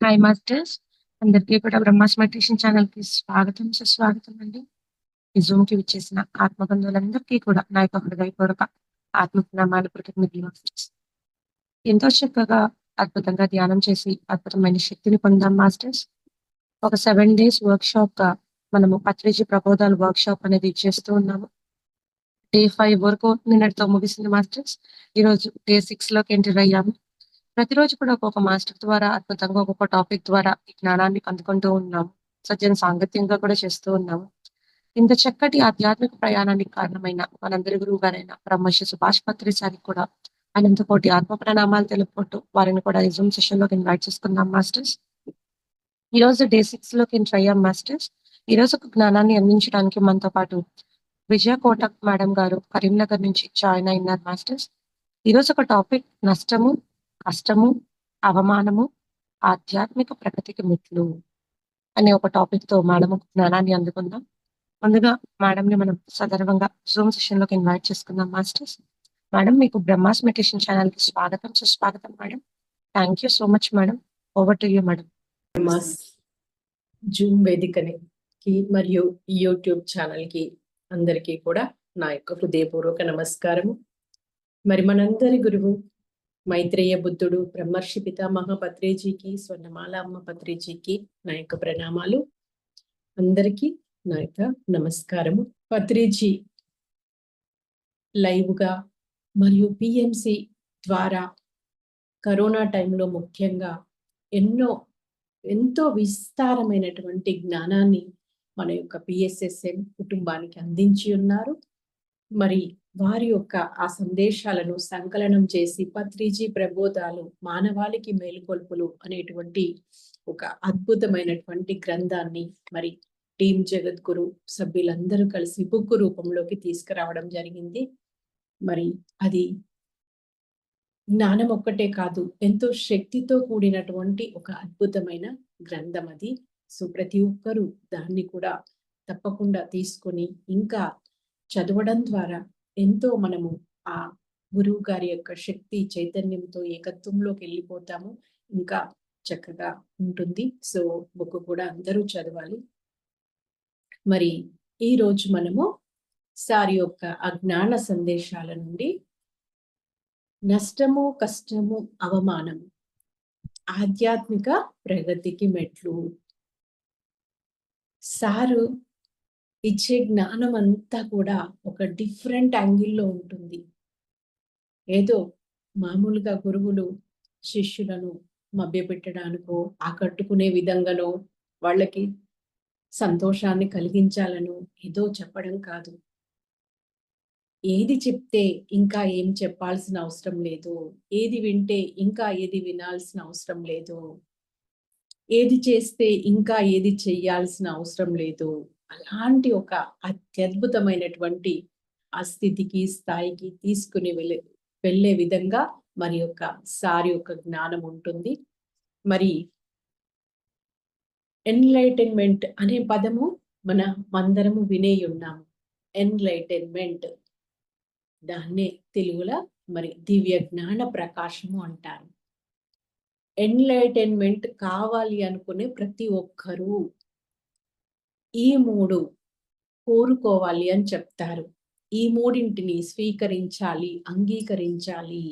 Hi masters. అందరికీ కూడా Brahma's meditation ఛానల్‌కి స్వాగతం, సుస్వాగతం అండి. ఈ జూమ్‌కి విచ్చేసిన ఆత్మబంధువులందరికీ కూడా నా యొక్క హృదయపూర్వక ఆత్మ ప్రణామాలు, కృతజ్ఞతలు మాస్టర్స్. ఎంతో చక్కగా, అద్భుతంగా ధ్యానం చేసి అద్భుతమైన శక్తిని పొందాం మాస్టర్స్. ఒక 7 డేస్ వర్క్‌షాప్‌గా మనము పత్రిజీ ప్రబోధాలు వర్క్‌షాప్ అనేది చేస్తూ ఉన్నాము. డే 5 వరకు నిన్నటితో ముగిసింది మాస్టర్స్. ఈరోజు డే 6లోకి ఎంటర్ అయ్యాము. ప్రతిరోజు కూడా ఒక్కొక్క మాస్టర్ ద్వారా అద్భుతంగా ఒక్కొక్క టాపిక్ ద్వారా ఈ జ్ఞానాన్ని అందుకుంటూ ఉన్నాము. సజ్జన సాంగత్యంగా కూడా చేస్తూ ఉన్నాము. ఇంత చక్కటి ఆధ్యాత్మిక ప్రయాణానికి కారణమైన మనందరి గురువు గారైన బ్రహ్మశ్రీ సుభాష్ పత్రి సార్‌కి కూడా అనంత కోటి ఆత్మ ప్రణామాలు తెలుపుకుంటూ వారిని కూడా ఈ జూమ్ సెషన్‌లోకి ఇన్వైట్ చేసుకుందాం మాస్టర్స్. ఈరోజు డే 6లోకి ఎంటర్ అయ్యాం మాస్టర్స్. ఈరోజు ఒక జ్ఞానాన్ని అందించడానికి మనతో పాటు విజయ కోటక్ మేడం గారు కరీంనగర్ నుంచి జాయిన్ అయినారు మాస్టర్స్. ఈరోజు ఒక టాపిక్ నష్టము, కష్టము, అవమానము, ఆధ్యాత్మిక ప్రగతికి మెట్లు అనే ఒక టాపిక్‌తో మేడం జ్ఞానాన్ని అందుకుందాం. ముందుగా మేడంని మనం సగర్వంగా జూమ్ సెషన్‌లోకి ఇన్వైట్ చేసుకుందాం మాస్టర్స్. మేడం మీకు బ్రహ్మాస్ మెడిటేషన్ ఛానల్‌కి స్వాగతం, సుస్వాగతం madam. Thank you so much madam. Over to you madam. Brahmas zoom వేదికకి మరియు యూట్యూబ్ ఛానల్‌కి అందరికీ కూడా నా యొక్క హృదయపూర్వక నమస్కారము. మరి మనందరి గురువు మైత్రేయ బుద్ధుడు బ్రహ్మర్షి పితామహ పత్రిజీకి, స్వర్ణమాల అమ్మ పత్రిజీకి నా యొక్క ప్రణామాలు. అందరికీ నా యొక్క నమస్కారము. పత్రిజీ లైవ్గా మరియు పిఎంసి ద్వారా కరోనా టైంలో ముఖ్యంగా ఎంతో విస్తారమైనటువంటి జ్ఞానాన్ని మన యొక్క పిఎస్ఎస్ఎం కుటుంబానికి అందించి ఉన్నారు. మరి వారి యొక్క ఆ సందేశాలను సంకలనం చేసి పత్రిజీ ప్రబోధాలు మానవాళికి మేలుకొల్పులు అనేటువంటి ఒక అద్భుతమైనటువంటి గ్రంథాన్ని మరి టీం జగద్గురు సభ్యులందరూ కలిసి బుక్ రూపంలోకి తీసుకురావడం జరిగింది. మరి అది జ్ఞానం ఒక్కటే కాదు, ఎంతో శక్తితో కూడినటువంటి ఒక అద్భుతమైన గ్రంథం అది. సో ప్రతి ఒక్కరూ దాన్ని కూడా తప్పకుండా తీసుకొని ఇంకా చదవడం ద్వారా ఎంతో మనము ఆ గురువు గారి యొక్క శక్తి చైతన్యంతో ఏకత్వంలోకి వెళ్ళిపోతాము. ఇంకా చక్కగా ఉంటుంది. సో బుక్ కూడా అందరూ చదవాలి. మరి ఈ రోజు మనము సారి యొక్క అజ్ఞాన సందేశాల నుండి నష్టము, కష్టము, అవమానము, ఆధ్యాత్మిక ప్రగతికి మెట్లు. సారు ఇచ్చే జ్ఞానం అంతా కూడా ఒక డిఫరెంట్ యాంగిల్లో ఉంటుంది. ఏదో మామూలుగా గురువులు శిష్యులను మభ్యపెట్టడానికో, ఆకట్టుకునే విధంగానో, వాళ్ళకి సంతోషాన్ని కలిగించాలనో ఏదో చెప్పడం కాదు. ఏది చెప్తే ఇంకా ఏం చెప్పాల్సిన అవసరం లేదు, ఏది వింటే ఇంకా ఏది వినాల్సిన అవసరం లేదు, ఏది చేస్తే ఇంకా ఏది చెయ్యాల్సిన అవసరం లేదు, అలాంటి ఒక అత్యద్భుతమైనటువంటి ఆ స్థితికి స్థాయికి తీసుకుని వెళ్ళే విధంగా మరి యొక్క సారి యొక్క జ్ఞానం ఉంటుంది. మరి ఎన్లైటన్మెంట్ అనే పదము అందరము వినే ఉన్నాము. ఎన్లైటన్మెంట్ దాన్నే తెలుగులో మరి దివ్య జ్ఞాన ప్రకాశము అంటారు. ఎన్లైటన్మెంట్ కావాలి అనుకునే ప్రతి ఒక్కరూ ఈ 3 కోరుకోవాలి అని చెప్తారు. ఈ మూడింటిని స్వీకరించాలి, అంగీకరించాలి.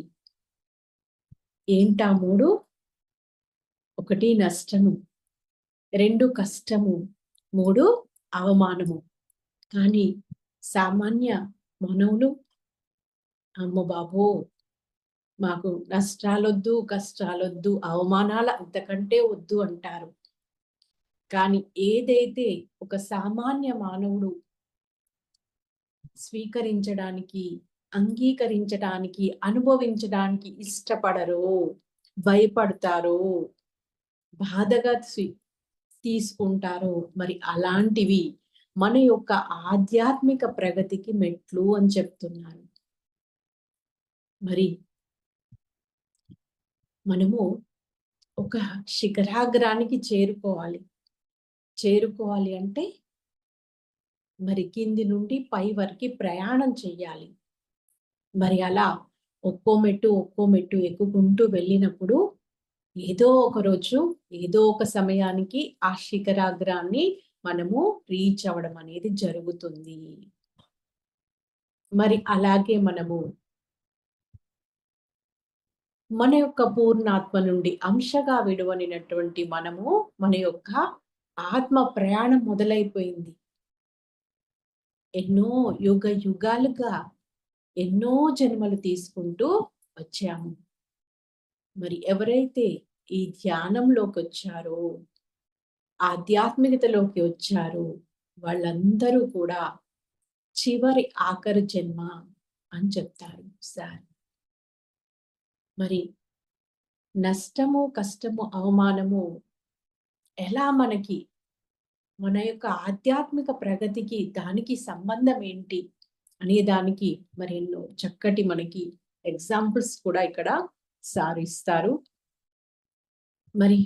ఏంటా 3? 1 నష్టము, 2 కష్టము, 3 అవమానము. కానీ సామాన్య మానవులు అమ్మ బాబో మాకు నష్టాలొద్దు, కష్టాలొద్దు, అవమానాలు అంతకంటే వద్దు అంటారు. కానీ ఏదైతే ఒక సామాన్య మానవుడు స్వీకరించడానికి, అంగీకరించడానికి, అనుభవించడానికి ఇష్టపడరో, భయపడతారో, బాధగా తీసుకుంటారో, మరి అలాంటివి మన యొక్క ఆధ్యాత్మిక ప్రగతికి మెట్లు అని చెప్తున్నారు. మరి మనము ఒక శిఖరాగ్రానికి చేరుకోవాలి అంటే మరి కింది నుండి పై వరకు ప్రయాణం చెయ్యాలి. మరి అలా ఒక్కో మెట్టు ఎక్కుకుంటూ వెళ్ళినప్పుడు ఏదో ఒక రోజు ఏదో ఒక సమయానికి ఆ శిఖరాగ్రాన్ని మనము రీచ్ అవ్వడం అనేది జరుగుతుంది. మరి అలాగే మనము మన యొక్క పూర్ణాత్మ నుండి అంశగా విడువనినటువంటి మనము మన యొక్క ఆత్మ ప్రయాణం మొదలైపోయింది. ఎన్నో యుగ యుగాలుగా ఎన్నో జన్మలు తీసుకుంటూ వచ్చాము. మరి ఎవరైతే ఈ ధ్యానంలోకి వచ్చారో, ఆధ్యాత్మికతలోకి వచ్చారో, వాళ్ళందరూ కూడా చివరి ఆఖరి జన్మ అని చెప్తారు సార్. మరి నష్టము, కష్టము, అవమానము ఎలా మనకి మన యొక్క ఆధ్యాత్మిక ప్రగతికి దానికి సంబంధం ఏంటి అనే దానికి మరి ఎన్నో చక్కటి మనకి ఎగ్జాంపుల్స్ కూడా ఇక్కడ సార్ ఇస్తారు. మరి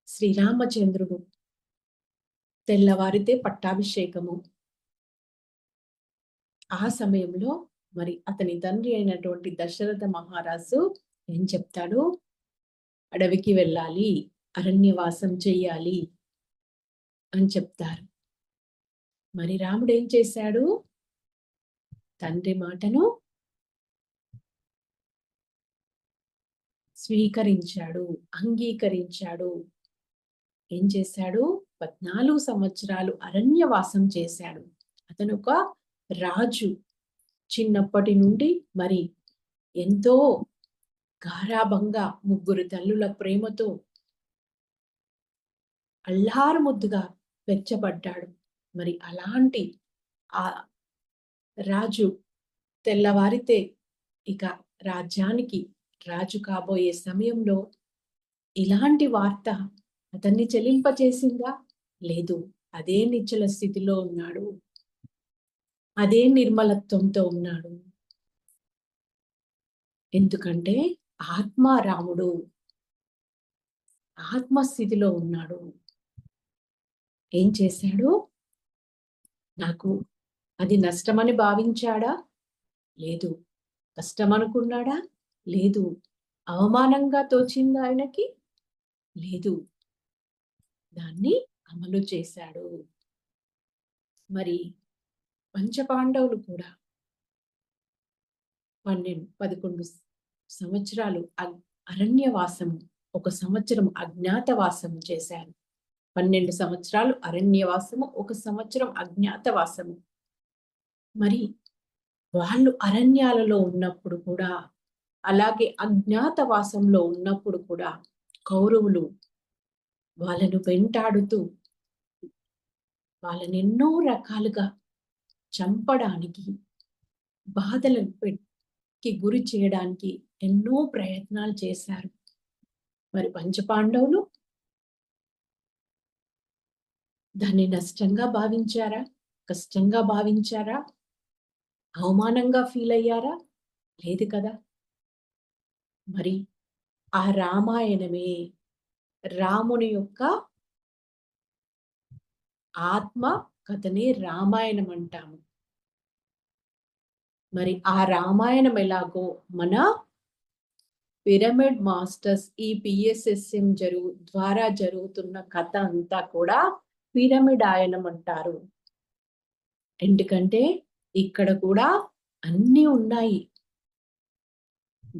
శ్రీరామచంద్రుడు తెల్లవారితే పట్టాభిషేకము. ఆ సమయంలో మరి అతని తండ్రి అయినటువంటి దశరథ మహారాజు ఏం చెప్తాడు? అడవికి వెళ్ళాలి, అరణ్యవాసం చెయ్యాలి అని చెప్తారు. మరి రాముడు ఏం చేశాడు? తండ్రి మాటను స్వీకరించాడు, అంగీకరించాడు. ఏం చేశాడు? 14 సంవత్సరాలు అరణ్యవాసం చేశాడు. అతను ఒక రాజు. చిన్నప్పటి నుండి మరి ఎంతో గారాబంగా 3 తల్లుల ప్రేమతో అల్లారు ముద్దుగా పెంచబడ్డాడు. మరి అలాంటి ఆ రాజు తెల్లవారితే ఇక రాజ్యానికి రాజు కాబోయే సమయంలో ఇలాంటి వార్త అతన్ని చెలింపచేసిందా? లేదు. అదే నిశ్చల స్థితిలో ఉన్నాడు. అదే నిర్మలత్వంతో ఉన్నాడు. ఎందుకంటే ఆత్మారాముడు ఆత్మస్థితిలో ఉన్నాడు. ఏం చేశాడు? నాకు అది నష్టమని భావించాడా? లేదు. కష్టం అనుకున్నాడా? లేదు. అవమానంగా తోచిందా ఆయనకి? లేదు. దాన్ని అమలు చేశాడు. మరి పంచపాండవులు కూడా 11 సంవత్సరాలు అరణ్యవాసము, 1 సంవత్సరం అజ్ఞాతవాసము చేశారు. 12 సంవత్సరాలు అరణ్యవాసము, 1 సంవత్సరం అజ్ఞాతవాసము. మరి వాళ్ళు అరణ్యాలలో ఉన్నప్పుడు కూడా, అలాగే అజ్ఞాతవాసంలో ఉన్నప్పుడు కూడా కౌరవులు వాళ్ళను వెంటాడుతూ వాళ్ళని ఎన్నో రకాలుగా చంపడానికి, బాధలకి గురి చేయడానికి ఎన్నో ప్రయత్నాలు చేశారు. మరి పంచపాండవులు దాన్ని నష్టంగా భావించారా? కష్టంగా భావించారా? అవమానంగా ఫీల్ అయ్యారా? లేదు కదా. మరి ఆ రామాయణమే రాముని యొక్క ఆత్మ కథనే రామాయణం అంటాము. మరి ఆ రామాయణం ఎలాగో మన పిరమిడ్ మాస్టర్స్ ఈ పిఎస్ఎస్ఎం ద్వారా జరుగుతున్న కథ అంతా కూడా పిరమిడాయనం అంటారు. ఎందుకంటే ఇక్కడ కూడా అన్నీ ఉన్నాయి.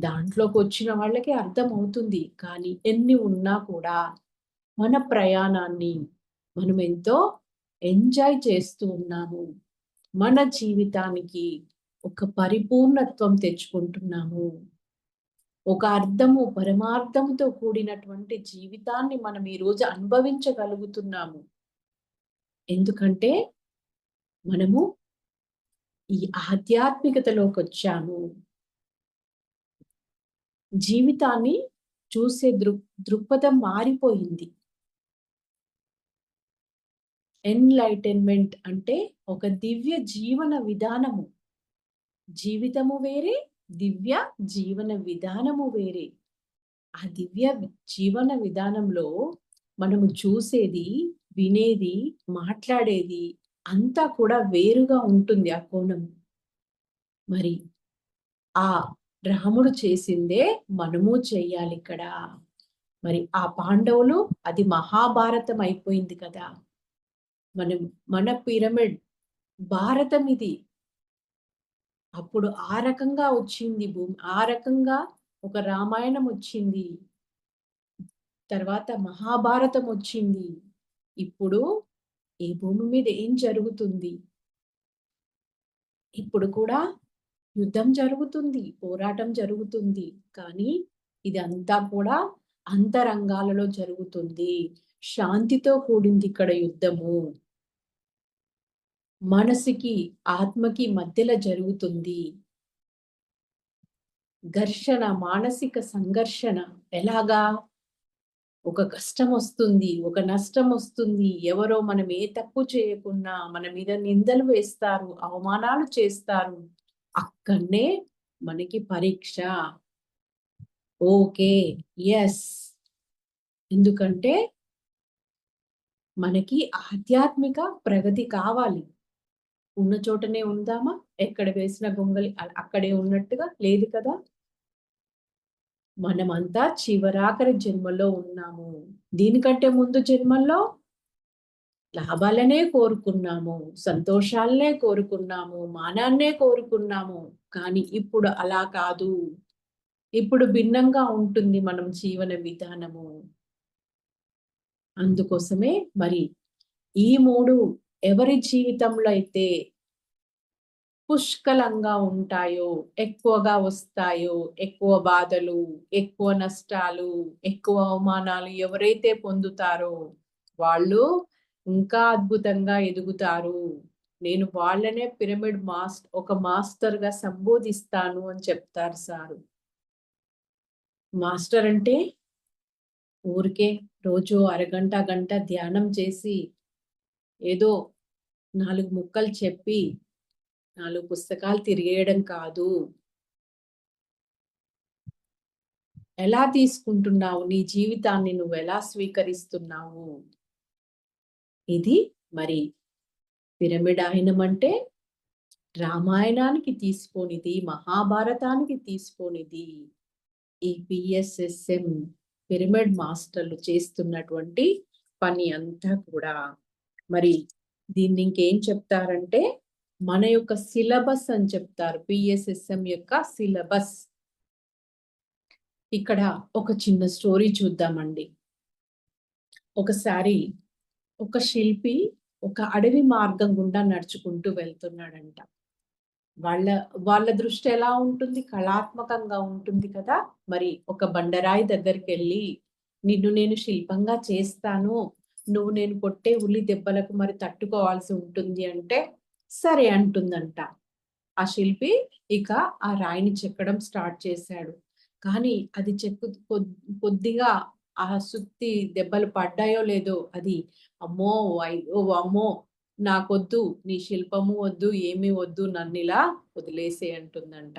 దాంట్లోకి వచ్చిన వాళ్ళకి అర్థం అవుతుంది. కానీ ఎన్ని ఉన్నా కూడా మన ప్రయాణాన్ని మనం ఎంతో ఎంజాయ్ చేస్తూ ఉన్నాము. మన జీవితానికి ఒక పరిపూర్ణత్వం తెచ్చుకుంటున్నాము. ఒక అర్థము, పరమార్థముతో కూడినటువంటి జీవితాన్ని మనం ఈరోజు అనుభవించగలుగుతున్నాము. ఎందుకంటే మనము ఈ ఆధ్యాత్మికతలోకి వచ్చాము. జీవితాన్ని చూసే దృక్పథం మారిపోయింది. ఎన్లైటన్మెంట్ అంటే ఒక దివ్య జీవన విధానము. జీవితము వేరే, దివ్య జీవన విధానము వేరే. ఆ దివ్య జీవన విధానంలో మనము చూసేది, వినేది, మాట్లాడేది అంతా కూడా వేరుగా ఉంటుంది ఆ కోణం. మరి ఆ రాముడు చేసిందే మనము చెయ్యాలి ఇక్కడ. మరి ఆ పాండవులు అది మహాభారతం అయిపోయింది కదా. మన పిరమిడ్ భారతం ఇది. అప్పుడు ఆ రకంగా వచ్చింది భూమి, ఆ రకంగా ఒక రామాయణం వచ్చింది, తర్వాత మహాభారతం వచ్చింది. ఇప్పుడు ఈ భూమి మీద ఏం జరుగుతుంది? ఇప్పుడు కూడా యుద్ధం జరుగుతుంది, పోరాటం జరుగుతుంది. కానీ ఇదంతా కూడా అంతరంగాలలో జరుగుతుంది. శాంతితో కూడింది ఇక్కడ యుద్ధము. మనసుకి, ఆత్మకి మధ్యలో జరుగుతుంది ఘర్షణ, మానసిక సంఘర్షణ. ఎలాగా? ఒక కష్టం వస్తుంది, ఒక నష్టం వస్తుంది. ఎవరో మనం ఏ తప్పు చేయకున్నా మన మీద నిందలు వేస్తారు, అవమానాలు చేస్తారు. అక్కడనే మనకి పరీక్ష. Okay, yes. ఎందుకంటే మనకి ఆధ్యాత్మిక ప్రగతి కావాలి. ఉన్న చోటనే ఉందామా? ఎక్కడ వేసిన గొంగలి అక్కడే ఉన్నట్టుగా లేదు కదా. మనమంతా చివరాఖరి జన్మలో ఉన్నాము. దీనికంటే ముందు జన్మల్లో లాభాలనే కోరుకున్నాము, సంతోషాలనే కోరుకున్నాము, మానాన్నే కోరుకున్నాము. కానీ ఇప్పుడు అలా కాదు. ఇప్పుడు భిన్నంగా ఉంటుంది మనం జీవన విధానము. అందుకోసమే మరి ఈ మూడు ఎవరి జీవితంలో అయితే పుష్కలంగా ఉంటాయో, ఎక్కువగా వస్తాయో, ఎక్కువ బాధలు, ఎక్కువ నష్టాలు, ఎక్కువ అవమానాలు ఎవరైతే పొందుతారో వాళ్ళు ఇంకా అద్భుతంగా ఎదుగుతారు. నేను వాళ్ళనే పిరమిడ్ ఒక మాస్టర్గా సంబోధిస్తాను అని చెప్తారు సారు. మాస్టర్ అంటే ఊరికే రోజు అరగంట, గంట ధ్యానం చేసి ఏదో 4 ముక్కలు చెప్పి 4 పుస్తకాలు తిరిగేయడం కాదు. ఎలా తీసుకుంటున్నావు? నీ జీవితాన్ని నువ్వు ఎలా స్వీకరిస్తున్నావు? ఇది మరి పిరమిడ్ ఆయనం అంటే రామాయణానికి తీసిపోనిది, మహాభారతానికి తీసిపోనిది. ఈ పిఎస్ఎస్ఎం పిరమిడ్ మాస్టర్లు చేస్తున్నటువంటి పని అంతా కూడా. మరి దీన్ని ఇంకేం చెప్తారంటే మన యొక్క సిలబస్ అని చెప్తారు. పిఎస్ఎస్ఎం యొక్క సిలబస్. ఇక్కడ ఒక చిన్న స్టోరీ చూద్దామండి. ఒకసారి ఒక శిల్పి ఒక అడవి మార్గం గుండా నడుచుకుంటూ వెళ్తున్నాడంట. వాళ్ళ వాళ్ళ దృష్టి ఎలా ఉంటుంది? కళాత్మకంగా ఉంటుంది కదా. మరి ఒక బండరాయి దగ్గరికి వెళ్ళి నిన్ను నేను శిల్పంగా చేస్తాను, నువ్వు నేను కొట్టే ఉల్లి దెబ్బలకు మరి తట్టుకోవాల్సి ఉంటుంది అంటే సరే అంటుందంట. ఆ శిల్పి ఇక ఆ రాయిని చెక్కడం స్టార్ట్ చేశాడు. కానీ అది కొద్దిగా ఆ సుత్తి దెబ్బలు పడ్డాయో లేదో అది అమ్మో అయ్యో అమ్మో నాకొద్దు, నీ శిల్పము వద్దు, ఏమీ వద్దు, నన్నిలా వదిలేసే అంటుందంట.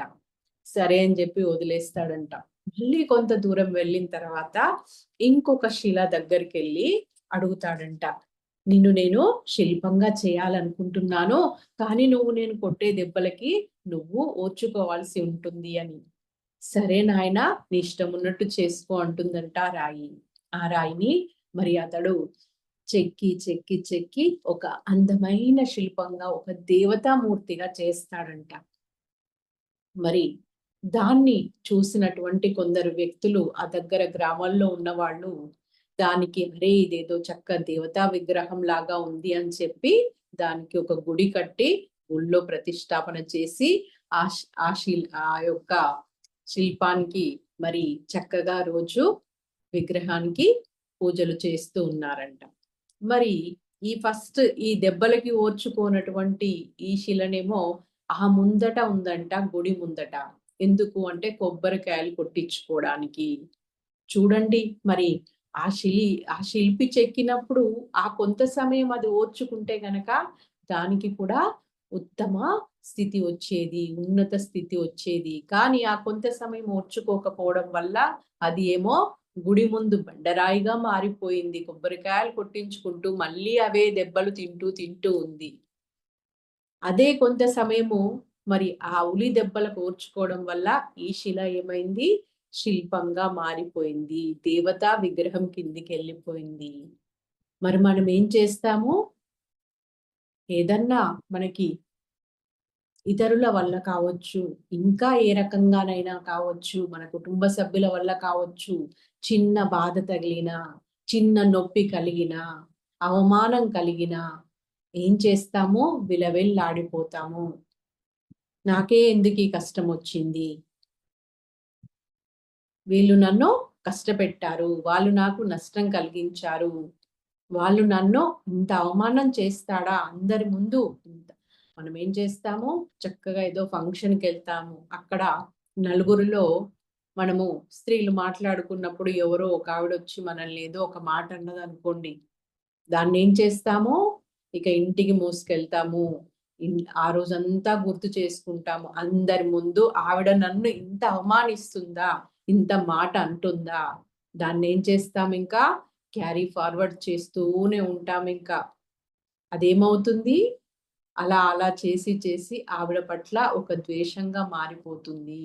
సరే అని చెప్పి వదిలేస్తాడంట. మళ్ళీ కొంత దూరం వెళ్ళిన తర్వాత ఇంకొక శిల దగ్గరికి వెళ్ళి అడుగుతాడంట. నిన్ను నేను శిల్పంగా చేయాలనుకుంటున్నాను, కానీ నువ్వు నేను కొట్టే దెబ్బలకి నువ్వు ఓర్చుకోవాల్సి ఉంటుంది అని. సరే నాయనా, నీ ఇష్టం ఉన్నట్టు చేసుకో అంటుందంట ఆ రాయి. ఆ రాయిని మరి అతడు చెక్కి చెక్కి చెక్కి ఒక అందమైన శిల్పంగా, ఒక దేవతామూర్తిగా చేస్తాడంట. మరి దాన్ని చూసినటువంటి కొందరు వ్యక్తులు, ఆ దగ్గర గ్రామాల్లో ఉన్నవాళ్ళు దానికి అరే ఇదేదో చక్క దేవతా విగ్రహం లాగా ఉంది అని చెప్పి దానికి ఒక గుడి కట్టి గుళ్ళో ప్రతిష్టాపన చేసి ఆ యొక్క శిల్పానికి మరి చక్కగా రోజు విగ్రహానికి పూజలు చేస్తూ ఉన్నారంట. మరి ఈ దెబ్బలకి ఓర్చుకోనటువంటి ఈ శిలనేమో ఆ ముందట ఉందంట, గుడి ముందట. ఎందుకు అంటే కొబ్బరికాయలు కొట్టించుకోవడానికి. చూడండి మరి ఆ శిల్పి చెక్కినప్పుడు ఆ కొంత సమయం అది ఓర్చుకుంటే గనక దానికి కూడా ఉత్తమ స్థితి వచ్చేది, ఉన్నత స్థితి వచ్చేది. కానీ ఆ కొంత సమయం ఓర్చుకోకపోవడం వల్ల అది ఏమో గుడి ముందు బండరాయిగా మారిపోయింది. కొబ్బరికాయలు కొట్టించుకుంటూ మళ్ళీ అవే దెబ్బలు తింటూ ఉంది. అదే కొంత సమయము మరి ఆ ఉలి దెబ్బలకు ఓర్చుకోవడం వల్ల ఈ శిల ఏమైంది? శిల్పంగా మారిపోయింది. దేవతా విగ్రహం కిందికి వెళ్ళిపోయింది. మరి మనం ఏం చేస్తాము? ఏదన్నా మనకి ఇతరుల వల్ల కావచ్చు, ఇంకా ఏ రకంగానైనా కావచ్చు, మన కుటుంబ సభ్యుల వల్ల కావచ్చు, చిన్న బాధ తగిలినా, చిన్న నొప్పి కలిగినా, అవమానం కలిగినా ఏం చేస్తాము? విలవిల్లాడిపోతాము. నాకే ఎందుకు ఈ కష్టం వచ్చింది? వీళ్ళు నన్ను కష్టపెట్టారు. వాళ్ళు నాకు నష్టం కలిగించారు. వాళ్ళు నన్ను ఇంత అవమానం చేస్తాడా అందరి ముందు? మనం ఏం చేస్తాము? చక్కగా ఏదో ఫంక్షన్‌కి వెళ్తాము. అక్కడ నలుగురిలో మనము స్త్రీలు మాట్లాడుకున్నప్పుడు ఎవరో ఒక ఆవిడొచ్చి మనల్ని ఏదో ఒక మాట అన్నదనుకోండి. దాన్నేం చేస్తాము? ఇక ఇంటికి మోసుకెళ్తాము. ఆ రోజంతా గుర్తు చేసుకుంటాము. అందరి ముందు ఆవిడ నన్ను ఇంత అవమానిస్తుందా? ఇంత మాట అంటుందా? దాన్నేం చేస్తామింకా? క్యారీ ఫార్వర్డ్ చేస్తూనే ఉంటామింకా. అదేమవుతుంది? అలా చేసి చేసి ఆవిడ పట్ల ఒక ద్వేషంగా మారిపోతుంది.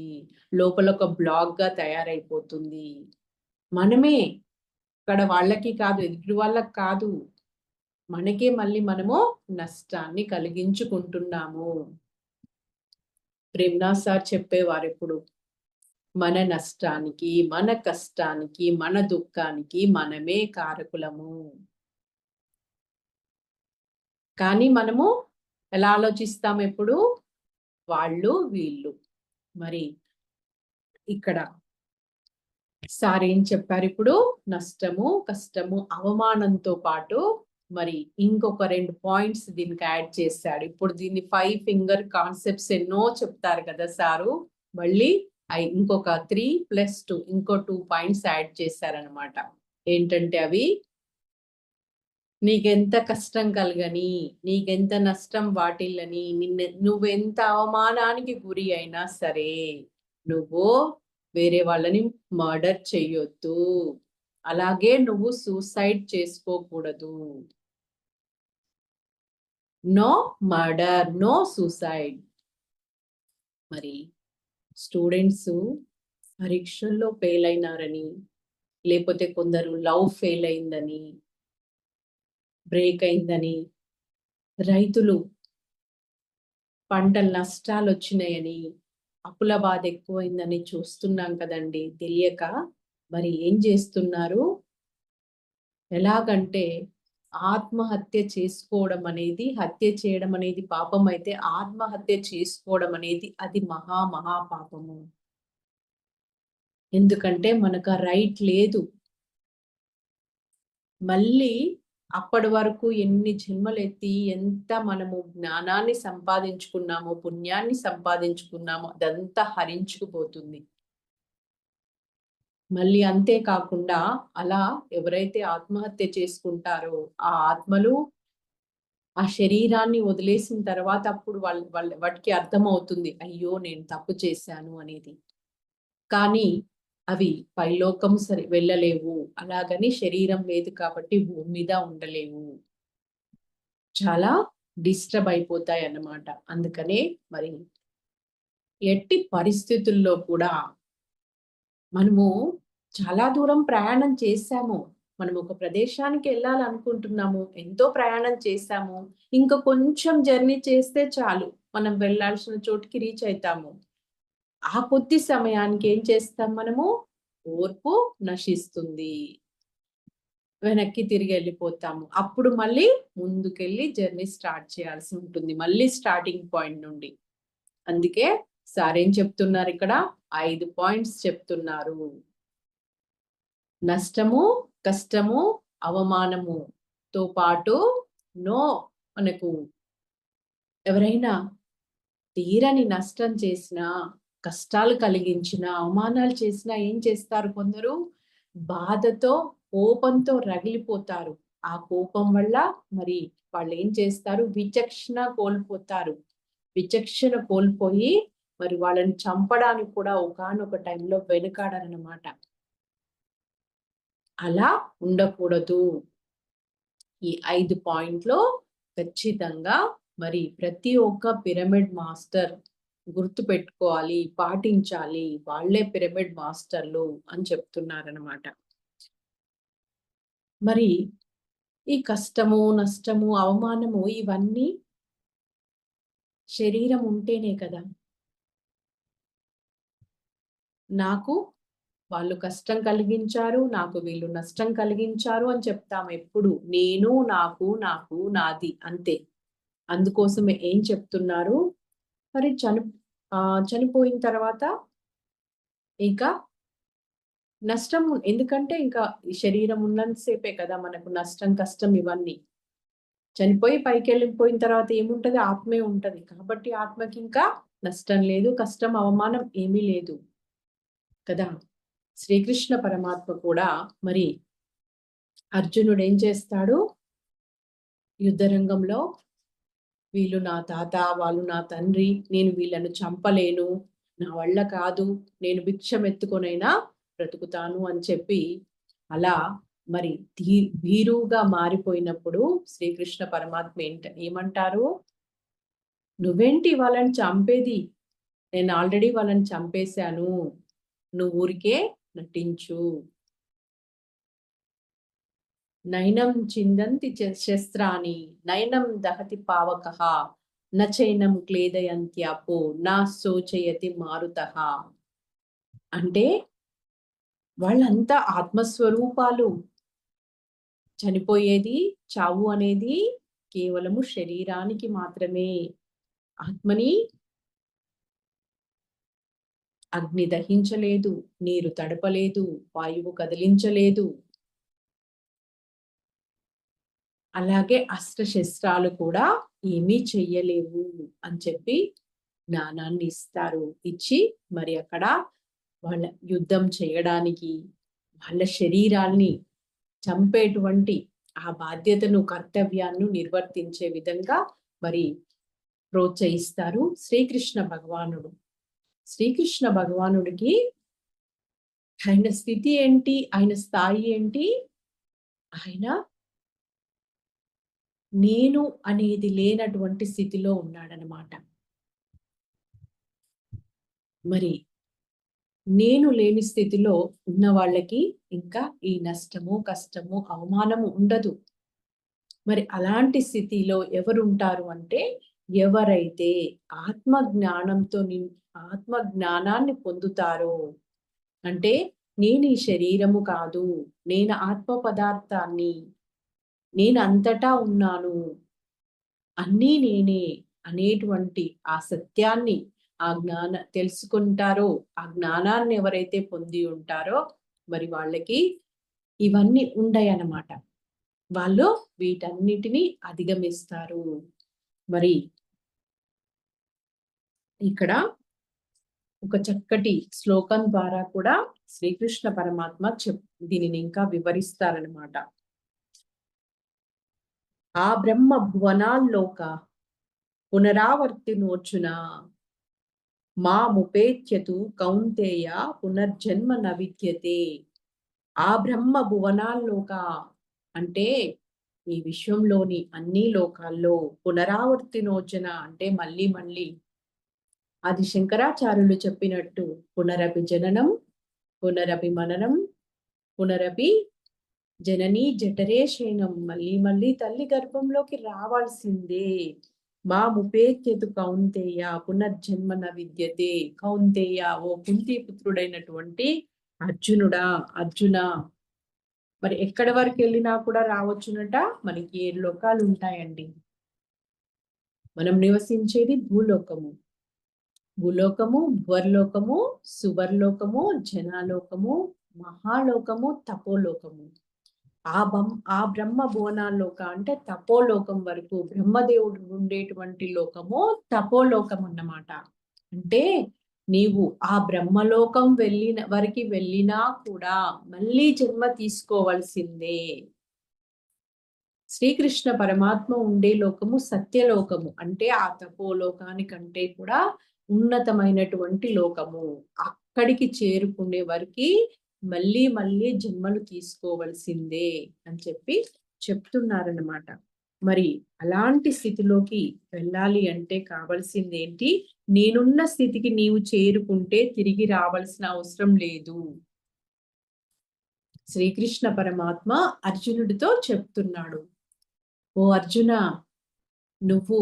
లోపల ఒక బ్లాక్‌గా తయారైపోతుంది. మనమే ఇక్కడ వాళ్ళకి కాదు, ఎదుటి వాళ్ళకి కాదు. మనకే మళ్ళీ మనము నష్టాన్ని కలిగించుకుంటున్నాము. ప్రేమ్‌నాథ్ సార్ చెప్పేవారెప్పుడు, మన నష్టానికి, మన కష్టానికి, మన దుఃఖానికి మనమే కారకులము. కానీ మనము ఎలా ఆలోచిస్తాం ఎప్పుడు? వాళ్ళు, వీళ్ళు. మరి ఇక్కడ సార్ ఏం చెప్పారిప్పుడు? నష్టము, కష్టము, అవమానంతో పాటు మరి ఇంకొక 2 పాయింట్స్ దీనికి యాడ్ చేశాడు. ఇప్పుడు దీన్ని 5 ఫింగర్ కాన్సెప్ట్స్ ఎన్నో చెప్తారు కదా సారు. మళ్ళీ ఇంకొక 3+2 ఇంకో 2 పాయింట్స్ యాడ్ చేశారనమాట. ఏంటంటే అవి నీకెంత కష్టం కలగని, నీకెంత నష్టం వాటిల్లని, నువ్వెంత అవమానానికి గురి అయినా సరే, నువ్వు వేరే వాళ్ళని మర్డర్ చెయ్యొద్దు. అలాగే నువ్వు సూసైడ్ చేసుకోకూడదు. No murder, no suicide. మరి స్టూడెంట్స్ పరీక్షల్లో ఫెయిల్ అయినారని, లేకపోతే కొందరు లవ్ ఫెయిల్ అయిందని, బ్రేక్ అయిందని, రైతులు పంటలు నష్టాలొచ్చినాయని, అప్పుల బాధ ఎక్కువైందని చూస్తున్నాం కదండీ తెలియక. మరి ఏం చేస్తున్నారు? ఎలాగంటే ఆత్మహత్య చేసుకోవడం అనేది, హత్య చేయడం అనేది పాపం అయితే, ఆత్మహత్య చేసుకోవడం అనేది అది మహా పాపము. ఎందుకంటే మనకు ఆ రైట్ లేదు. మళ్ళీ అప్పటి వరకు ఎన్ని జన్మలెత్తి ఎంత మనము జ్ఞానాన్ని సంపాదించుకున్నామో, పుణ్యాన్ని సంపాదించుకున్నామో అదంతా హరించుకుపోతుంది. మళ్ళీ అంతే కాకుండా అలా ఎవరైతే ఆత్మహత్య చేసుకుంటారో ఆ ఆత్మలు ఆ శరీరాన్ని వదిలేసిన తర్వాత అప్పుడు వాటికి అర్థమవుతుంది, అయ్యో నేను తప్పు చేశాను అనేది. కానీ అవి పైలోకం వెళ్ళలేవు. అలాగని శరీరం లేదు కాబట్టి భూమి మీద ఉండలేవు. చాలా డిస్టర్బ్ అయిపోతాయి అన్నమాట. అందుకనే మరి ఎట్టి పరిస్థితుల్లో కూడా మనము చాలా దూరం ప్రయాణం చేశాము. మనం ఒక ప్రదేశానికి వెళ్ళాలనుకుంటున్నాము. ఎంతో ప్రయాణం చేశాము. ఇంకా కొంచెం జర్నీ చేస్తే చాలు. మనం వెళ్ళాల్సిన చోటుకి రీచ్ అయితాము. ఆ కొద్ది సమయానికి ఏం చేస్తాం మనము? ఓర్పు నశిస్తుంది. వెనక్కి తిరిగి వెళ్ళిపోతాము. అప్పుడు మళ్ళీ ముందుకెళ్ళి జర్నీ స్టార్ట్ చేయాల్సి ఉంటుంది. మళ్ళీ స్టార్టింగ్ పాయింట్ నుండి. అందుకే సార్ ఏం చెప్తున్నారు ఇక్కడ? 5 పాయింట్స్ చెప్తున్నారు. నష్టము, కష్టము, అవమానముతో పాటు మనకు ఎవరైనా తీరని నష్టం చేసినా, కష్టాలు కలిగించినా, అవమానాలు చేసినా ఏం చేస్తారు కొందరు? బాధతో, కోపంతో రగిలిపోతారు. ఆ కోపం వల్ల మరి వాళ్ళేం చేస్తారు? విచక్షణ కోల్పోతారు. విచక్షణ కోల్పోయి మరి వాళ్ళని చంపడానికి కూడా ఒకానొక టైంలో వెనుకాడరనమాట. అలా ఉండకూడదు. ఈ 5 పాయింట్‌లో ఖచ్చితంగా మరి ప్రతి ఒక్క పిరమిడ్ మాస్టర్ గుర్తు పెట్టుకోవాలి, పాటించాలి, వాళ్ళే పిరమిడ్ మాస్టర్లు అని చెప్తున్నారనమాట. మరి ఈ కష్టము, నష్టము, అవమానము ఇవన్నీ శరీరం ఉంటేనే కదా నాకు వాళ్ళు కష్టం కలిగించారు, నాకు వీళ్ళు నష్టం కలిగించారు అని చెప్తాము ఎప్పుడు. నేను, నాకు, నాకు, నాది అంతే. అందుకోసమే ఏం చెప్తున్నారు, మరి చనిపోయిన తర్వాత ఇక నష్టం ఎందుకంటే ఇంకా ఈ శరీరం ఉన్నంతసేపే కదా మనకు నష్టం, కష్టం ఇవన్నీ. చనిపోయి పైకెళ్ళిపోయిన తర్వాత ఏముంటది? ఆత్మే ఉంటది. కాబట్టి ఆత్మకి ఇంకా నష్టం లేదు, కష్టం, అవమానం ఏమీ లేదు కదా. శ్రీకృష్ణ పరమాత్మ కూడా మరి అర్జునుడు ఏం చేస్తాడు? యుద్ధరంగంలో వీళ్ళు నా తాత, వాళ్ళు నా తండ్రి, నేను వీళ్ళను చంపలేను, నా వల్ల కాదు, నేను భిక్షం ఎత్తుకొనైనా బ్రతుకుతాను అని చెప్పి అలా మరి భీరువుగా మారిపోయినప్పుడు శ్రీకృష్ణ పరమాత్మ ఏమంటారు? నువ్వేంటి వాళ్ళని చంపేది? నేను ఆల్రెడీ వాళ్ళని చంపేశాను, నువ్వు ఊరికే నటించు. నైనం చిందంతి శస్త్రాని నైనం దహతి పావకః నచైనం క్లేదయంత్యాపో నా శోచయతి మారుతః. అంటే వాళ్ళంతా ఆత్మస్వరూపాలు. చనిపోయేది, చావు అనేది కేవలము శరీరానికి మాత్రమే. ఆత్మని అగ్ని దహించలేదు, నీరు తడపలేదు, వాయువు కదిలించలేదు. అలాగే అస్త్రశస్త్రాలు కూడా ఏమీ చెయ్యలేవు అని చెప్పి జ్ఞానాన్ని ఇస్తారు. ఇచ్చి మరి అక్కడ వాళ్ళ యుద్ధం చేయడానికి, వాళ్ళ శరీరాల్ని చంపేటువంటి ఆ బాధ్యతను, కర్తవ్యాన్ని నిర్వర్తించే విధంగా మరి ప్రోత్సహిస్తారు శ్రీకృష్ణ భగవానుడు. శ్రీకృష్ణ భగవానుడికి ఆయన స్థితి ఏంటి? ఆయన స్థాయి ఏంటి? ఆయన నేను అనేది లేనటువంటి స్థితిలో ఉన్నాడనమాట. మరి నేను లేని స్థితిలో ఉన్న వాళ్ళకి ఇంకా ఈ నష్టము, కష్టము, అవమానము ఉండదు. మరి అలాంటి స్థితిలో ఎవరుంటారు అంటే, ఎవరైతే ఆత్మ జ్ఞానంతో ఆత్మ జ్ఞానాన్ని పొందుతారో, అంటే నేను ఈ శరీరము కాదు, నేను ఆత్మ పదార్థాన్ని, నేను అంతటా ఉన్నాను, అన్నీ నేనే అనేటువంటి ఆ సత్యాన్ని, ఆ తెలుసుకుంటారో, ఆ జ్ఞానాన్ని ఎవరైతే పొంది ఉంటారో మరి వాళ్ళకి ఇవన్నీ ఉండయన్నమాట. వాళ్ళు వీటన్నిటిని అధిగమిస్తారు. మరి ఇక్కడ ఒక చక్కటి శ్లోకం ద్వారా కూడా శ్రీకృష్ణ పరమాత్మ దీనిని ఇంకా వివరిస్తారనమాట. ఆ బ్రహ్మ భువనాల్లోక పునరావర్తినోర్చున మాముపేత్యతు కౌంతేయ పునర్జన్మ న విద్యతే. ఆ బ్రహ్మ భువనాల్లోక అంటే ఈ విశ్వంలోని అన్ని లోకాల్లో, పునరావర్తినోచన అంటే మళ్ళీ మళ్ళీ, అది శంకరాచార్యులు చెప్పినట్టు పునరపి జననం, పునరపి మననం, పునరపి జననీ జఠరే శయనం, మళ్ళీ మళ్ళీ తల్లి గర్భంలోకి రావాల్సిందే. మాముపేత్యతు కౌంతేయ పునర్జన్మ న విద్యతే. కౌంతేయ, ఓ కుంతి పుత్రుడైనటువంటి అర్జునుడా, అర్జున, మరి ఎక్కడి వరకు వెళ్ళినా కూడా రావచ్చునట. మనకి 7 లోకాలు ఉంటాయండి. మనం నివసించేది భూలోకము. భూలోకము, భువర్లోకము, సువర్లోకము, జనాలోకము, మహాలోకము, తపోలోకము. ఆ బ్రహ్మ భువనాల్లోక అంటే తపోలోకం వరకు, బ్రహ్మదేవుడు ఉండేటువంటి లోకము తపోలోకం అన్నమాట. అంటే నీవు ఆ బ్రహ్మలోకం వెళ్ళినా కూడా మళ్ళీ జన్మ తీసుకోవాల్సిందే. శ్రీకృష్ణ పరమాత్మ ఉండే లోకము సత్యలోకము. అంటే ఆ తపోలోకానికంటే కూడా ఉన్నతమైనటువంటి లోకము. అక్కడికి చేరుకునే వరకు మళ్ళీ మళ్ళీ జన్మలు తీసుకోవలసిందే అని చెప్పి చెప్తున్నారన్నమాట. మరి అలాంటి స్థితిలోకి వెళ్ళాలి అంటే కావలసింది ఏంటి? నేనున్న స్థితికి నీవు చేరుకుంటే తిరిగి రావాల్సిన అవసరం లేదు. శ్రీకృష్ణ పరమాత్మ అర్జునుడితో చెప్తున్నాడు. ఓ అర్జున, నువ్వు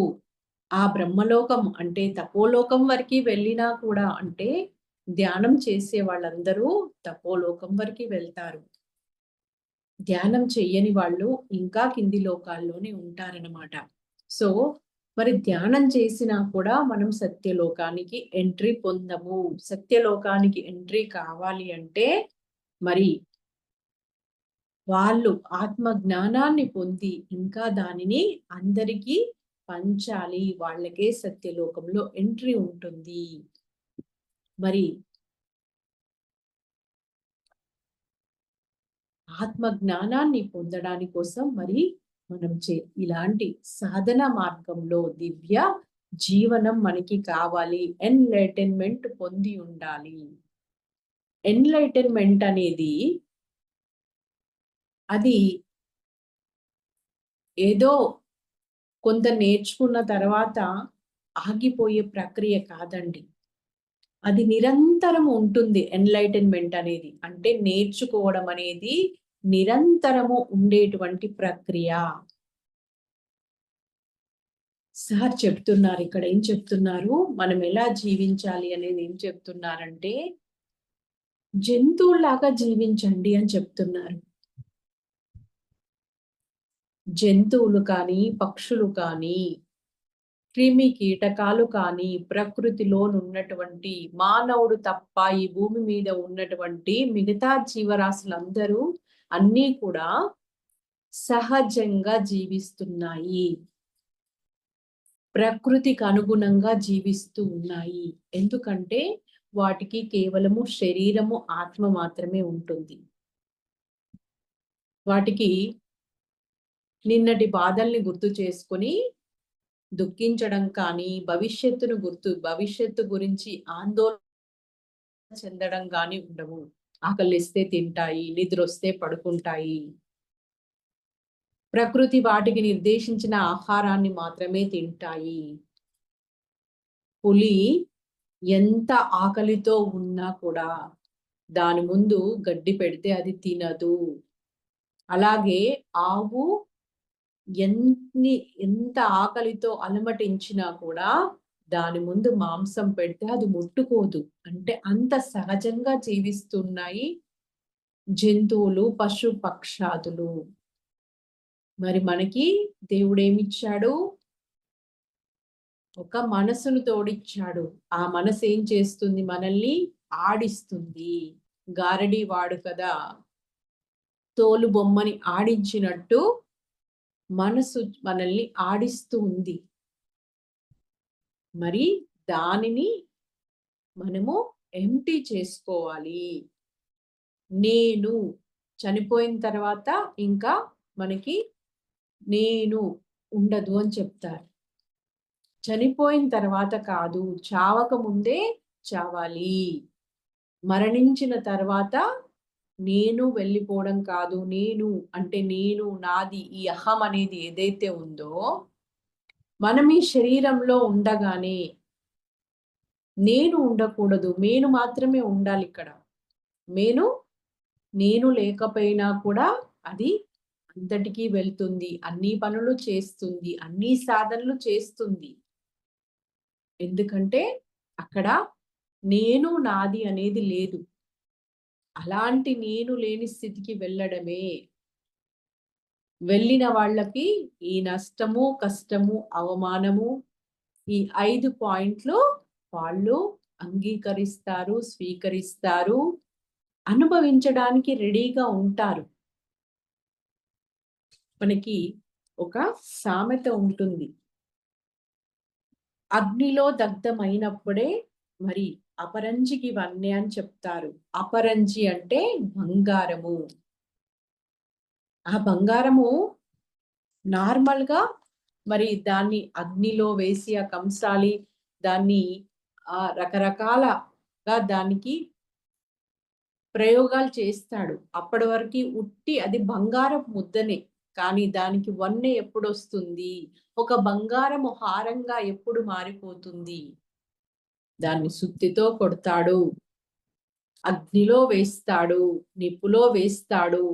ఆ బ్రహ్మలోకం అంటే తపోలోకం వరకు వెళ్ళినా కూడా, అంటే ధ్యానం చేసే వాళ్ళందరూ తపోలోకం వరకు వెళ్తారు. ధ్యానం చెయ్యని వాళ్ళు ఇంకా కింది లోకాల్లోనే ఉంటారన్నమాట. సో మరి ధ్యానం చేసినా కూడా మనం సత్యలోకానికి ఎంట్రీ పొందము. సత్యలోకానికి ఎంట్రీ కావాలి అంటే మరి వాళ్ళు ఆత్మ జ్ఞానాన్ని పొంది ఇంకా దానిని అందరికీ పంచాలి. వాళ్ళకే సత్యలోకంలో ఎంట్రీ ఉంటుంది. మరి ఆత్మ జ్ఞానాన్ని పొందడాని కోసం మరి మనం ఇలాంటి సాధన మార్గంలో దివ్య జీవనం మనకి కావాలి. ఎన్లైటన్మెంట్ పొంది ఉండాలి. ఎన్లైటన్మెంట్ అనేది అది ఏదో కొంత నేర్చుకున్న తర్వాత ఆగిపోయే ప్రక్రియ కాదండి. అది నిరంతరం ఉంటుంది. ఎన్లైటన్మెంట్ అనేది అంటే నేర్చుకోవడం అనేది నిరంతరము ఉండేటువంటి ప్రక్రియ. సార్ చెప్తున్నారు, ఇక్కడ ఏం చెప్తున్నారు, మనం ఎలా జీవించాలి అనేది ఏం చెప్తున్నారంటే జంతువులాగా జీవించండి అని చెప్తున్నారు. జంతువులు కానీ, పక్షులు కానీ, క్రిమి కీటకాలు కానీ, ప్రకృతిలోనున్నటువంటి మానవుడు తప్ప ఈ భూమి మీద ఉన్నటువంటి మిగతా జీవరాశులందరూ అన్నీ కూడా సహజంగా జీవిస్తున్నాయి. ప్రకృతికి అనుగుణంగా జీవిస్తూ ఉన్నాయి. ఎందుకంటే వాటికి కేవలము శరీరము, ఆత్మ మాత్రమే ఉంటుంది. వాటికి నిన్నటి బాధల్ని గుర్తు చేసుకొని దుఃఖించడం కానీ, భవిష్యత్తు గురించి ఆందోళన చెందడం గాని ఉండవు. ఆకలిస్తే తింటాయి, నిద్రొస్తే పడుకుంటాయి. ప్రకృతి వాటికి నిర్దేశించిన ఆహారాన్ని మాత్రమే తింటాయి. పులి ఎంత ఆకలితో ఉన్నా కూడా దాని ముందు గడ్డి పెడితే అది తినదు. అలాగే ఆవు ఎంత ఆకలితో అలమటించినా కూడా దాని ముందు మాంసం పెడితే అది ముట్టుకోదు. అంటే అంత సహజంగా జీవిస్తున్నాయి జంతువులు, పశు పక్షాదులు. మరి మనకి దేవుడేమిచ్చాడు? ఒక మనసును తోడిచ్చాడు. ఆ మనసు ఏం చేస్తుంది? మనల్ని ఆడిస్తుంది. గారడి వాడు కదా తోలు బొమ్మని ఆడించినట్టు మనసు మనల్ని ఆడిస్తూ ఉంది. మరి దానిని మనము ఎంప్టీ చేసుకోవాలి. నేను చనిపోయిన తర్వాత ఇంకా మనకి నేను ఉండదు అని చెప్తారు. చనిపోయిన తర్వాత కాదు, చావక ముందే చావాలి. మరణించిన తర్వాత నేను వెళ్ళిపోవడం కాదు. నేను అంటే నేను, నాది, ఈ అహం అనేది ఏదైతే ఉందో, మనం ఈ శరీరంలో ఉండగానే నేను ఉండకూడదు. నేను మాత్రమే ఉండాలి ఇక్కడ. నేను లేకపోయినా కూడా అది అంతటికీ వెళ్తుంది. అన్ని పనులు చేస్తుంది. అన్ని సాధనలు చేస్తుంది. ఎందుకంటే అక్కడ నేను, నాది అనేది లేదు. అలాంటి నేను లేని స్థితికి వెళ్ళడమే. వెళ్ళిన వాళ్ళకి ఈ నష్టము, కష్టము, అవమానము, ఈ 5 పాయింట్లు వాళ్ళు అంగీకరిస్తారు, స్వీకరిస్తారు, అనుభవించడానికి రెడీగా ఉంటారు. మనకి ఒక సామెత ఉంటుంది. అగ్నిలో దగ్ధమైనప్పుడే మరి అపరంజికి వన్నె అని చెప్తారు. అపరంజి అంటే బంగారము. ఆ బంగారము నార్మల్‌గా మరి దాన్ని అగ్నిలో వేసి ఆ కంసాలి దాన్ని రకరకాలగా దానికి ప్రయోగాలు చేస్తాడు. అప్పటి వరకి ఉట్టి అది బంగారపు ముద్దనే. కానీ దానికి వన్నె ఎప్పుడు వస్తుంది? ఒక బంగారము హారంగా ఎప్పుడు మారిపోతుంది? దాన్ని సుత్తితో కొడతాడు, అగ్నిలో వేస్తాడు, నిప్పులో వేస్తాడు.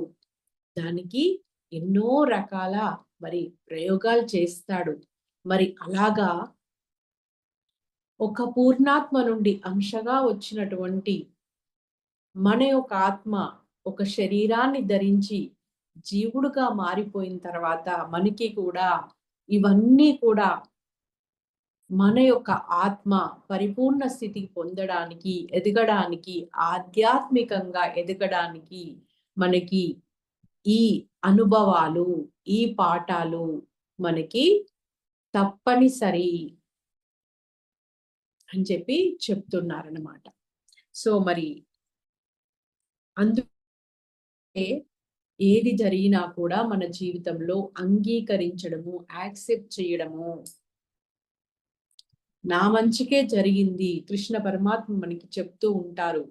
దానికి ఎన్నో రకాల మరి ప్రయోగాలు చేస్తాడు. మరి అలాగా ఒక పూర్ణాత్మ నుండి అంశగా వచ్చినటువంటి మన యొక్క ఆత్మ ఒక శరీరాన్ని ధరించి జీవుడుగా మారిపోయిన తర్వాత మనకి కూడా ఇవన్నీ కూడా మన యొక్క ఆత్మ పరిపూర్ణ స్థితి పొందడానికి, ఎదగడానికి, ఆధ్యాత్మికంగా ఎదగడానికి మనకి ఈ అనుభవాలు, ఈ పాఠాలు మనకి తప్పనిసరి అని చెప్పి చెప్తున్నారన్నమాట. సో మరి అందుకే ఏది జరిగినా కూడా మన జీవితంలో అంగీకరించడము, యాక్సెప్ట్ చేయడము, నా మంచికే జరిగింది. కృష్ణ పరమాత్మ మనకి చెప్తూ ఉంటారు.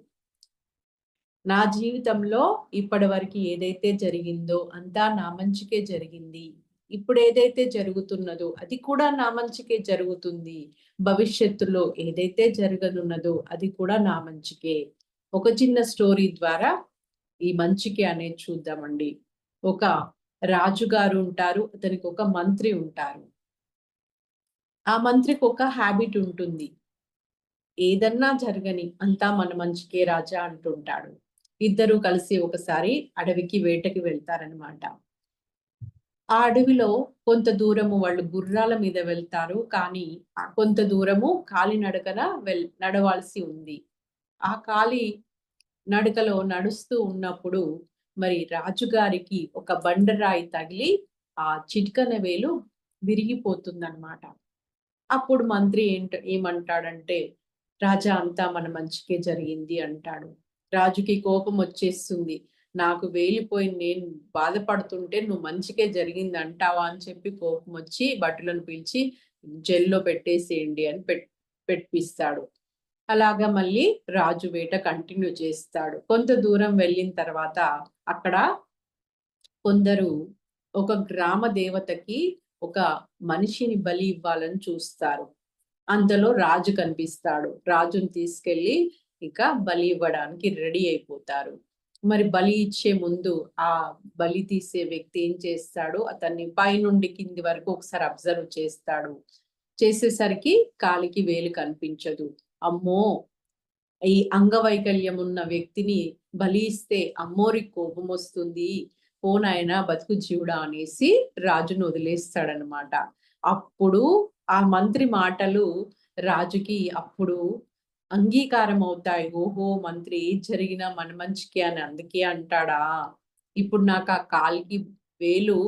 నా జీవితంలో ఇప్పటి వరకు ఏదైతే జరిగిందో అంతా నా మంచికే జరిగింది. ఇప్పుడు ఏదైతే జరుగుతున్నదో అది కూడా నా మంచికే జరుగుతుంది. భవిష్యత్తులో ఏదైతే జరగనున్నదో అది కూడా నా మంచికే. ఒక చిన్న స్టోరీ ద్వారా ఈ మంచికే అనేది చూద్దామండి. ఒక రాజుగారు ఉంటారు, అతనికి ఒక మంత్రి ఉంటారు. ఆ మంత్రికి ఒక హ్యాబిట్ ఉంటుంది. ఏదన్నా జరగని అంతా మన మంచికే రాజా అంటుంటాడు. ఇద్దరు కలిసి ఒకసారి అడవికి వేటకి వెళ్తారనమాట. ఆ అడవిలో కొంత దూరము వాళ్ళు గుర్రాల మీద వెళ్తారు. కానీ కొంత దూరము కాలినడకన నడవాల్సి ఉంది. ఆ కాలి నడకలో నడుస్తూ ఉన్నప్పుడు మరి రాజుగారికి ఒక బండరాయి తగిలి ఆ చిటికన వేలు విరిగిపోతుందన్నమాట. అప్పుడు మంత్రి ఏమంటాడంటే, రాజా అంతా మన మంచికే జరిగింది అంటాడు. రాజుకి కోపం వచ్చేస్తుంది. నాకు వేలిపోయి నేను బాధపడుతుంటే నువ్వు మంచికే జరిగింది అంటావా అని చెప్పి కోపం వచ్చి భటులను పిలిచి జైల్లో పెట్టేసేయండి అని పెట్టిస్తాడు. అలాగా మళ్ళీ రాజు వేట కంటిన్యూ చేస్తాడు. కొంత దూరం వెళ్ళిన తర్వాత అక్కడ కొందరు ఒక గ్రామ దేవతకి ఒక మనిషిని బలి ఇవ్వాలని చూస్తారు. అంతలో రాజు కనిపిస్తాడు. రాజుని తీసుకెళ్లి ఇక బలి ఇవ్వడానికి రెడీ అయిపోతారు. మరి బలి ఇచ్చే ముందు ఆ బలి తీసే వ్యక్తి ఏం చేస్తాడు, అతన్ని పైనుండి కింది వరకు ఒకసారి అబ్జర్వ్ చేస్తాడు. చేసేసరికి కాలికి వేలు కనిపించదు. అమ్మో, ఈ అంగవైకల్యం ఉన్న వ్యక్తిని బలి ఇస్తే అమ్మోరికి కోపం వస్తుంది, ఓ నాయనా బతుకు జీవుడా అనేసి రాజును వదిలేస్తాడనమాట. అప్పుడు ఆ మంత్రి మాటలు రాజుకి అప్పుడు అంగీకారం అవుతాయి. ఓహో, మంత్రి ఏది జరిగినా మన మంచికి అని అందుకే అంటాడా? ఇప్పుడు నాకు ఆ కాలికి వేలు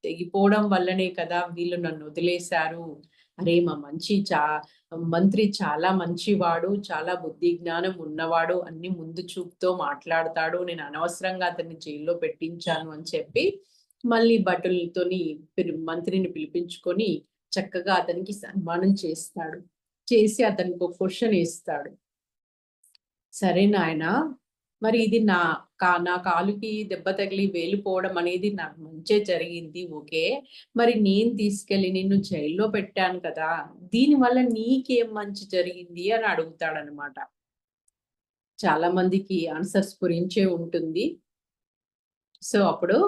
తెగిపోవడం వల్లనే కదా వీళ్ళు నన్ను వదిలేశారు. అరే, మా మంత్రి చాలా మంచివాడు, చాలా బుద్ధి జ్ఞానం ఉన్నవాడు, అన్ని ముందు చూపుతో మాట్లాడతాడు, నేను అనవసరంగా అతన్ని జైల్లో పెట్టించాను అని చెప్పి మళ్ళీ భటులతోని మంత్రిని పిలిపించుకొని చక్కగా అతనికి సన్మానం చేస్తాడు. చేసి అతనికి ఒక క్వశ్చన్ వేస్తాడు. సరే నాయనా, మరి ఇది నా కాలుకి దెబ్బ తగిలి వేలిపోవడం అనేది నాకు మంచే జరిగింది, ఓకే. మరి నేను తీసుకెళ్లి నిన్ను జైల్లో పెట్టాను కదా, దీనివల్ల నీకేం మంచి జరిగింది అని అడుగుతాడనమాట. చాలా మందికి ఆన్సర్స్ గురించే ఉంటుంది. సో అప్పుడు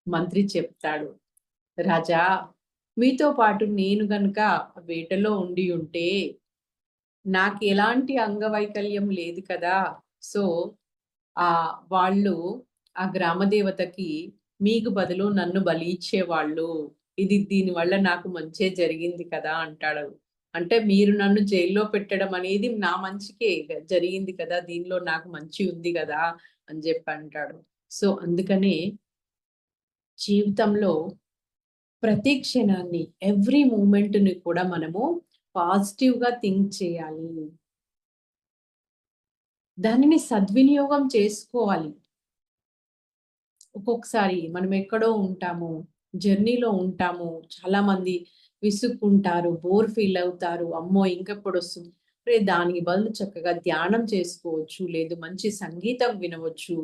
మంత్రి చెప్తాడు, రాజా, మీతో పాటు నేను గనుక వేటలో ఉండి ఉంటే నాకు ఎలాంటి అంగవైకల్యం లేదు కదా. సో వాళ్ళు ఆ గ్రామ దేవతకి మీకు బదులు నన్ను బలి ఇచ్చేవాళ్ళు. దీనివల్ల నాకు మంచే జరిగింది కదా అంటాడు. అంటే మీరు నన్ను జైల్లో పెట్టడం అనేది నా మంచికే జరిగింది కదా, దీనిలో నాకు మంచి ఉంది కదా అని చెప్పి అంటాడు. సో అందుకనే జీవితంలో ప్రతి క్షణాన్ని, ఎవ్రీ మూమెంట్ ని కూడా మనము పాజిటివ్ గా థింక్ చేయాలి. దానిని సద్వినియోగం చేసుకోవాలి. ఒక్కొక్కసారి మనం ఎక్కడో ఉంటాము, జర్నీలో ఉంటాము, చాలా మంది విసుక్కుంటారు, బోర్ ఫీల్ అవుతారు, అమ్మో ఇంకెప్పుడు వస్తుంది. దానికి బదులు చక్కగా ధ్యానం చేసుకోవచ్చు, లేదు మంచి సంగీతం వినవచ్చు,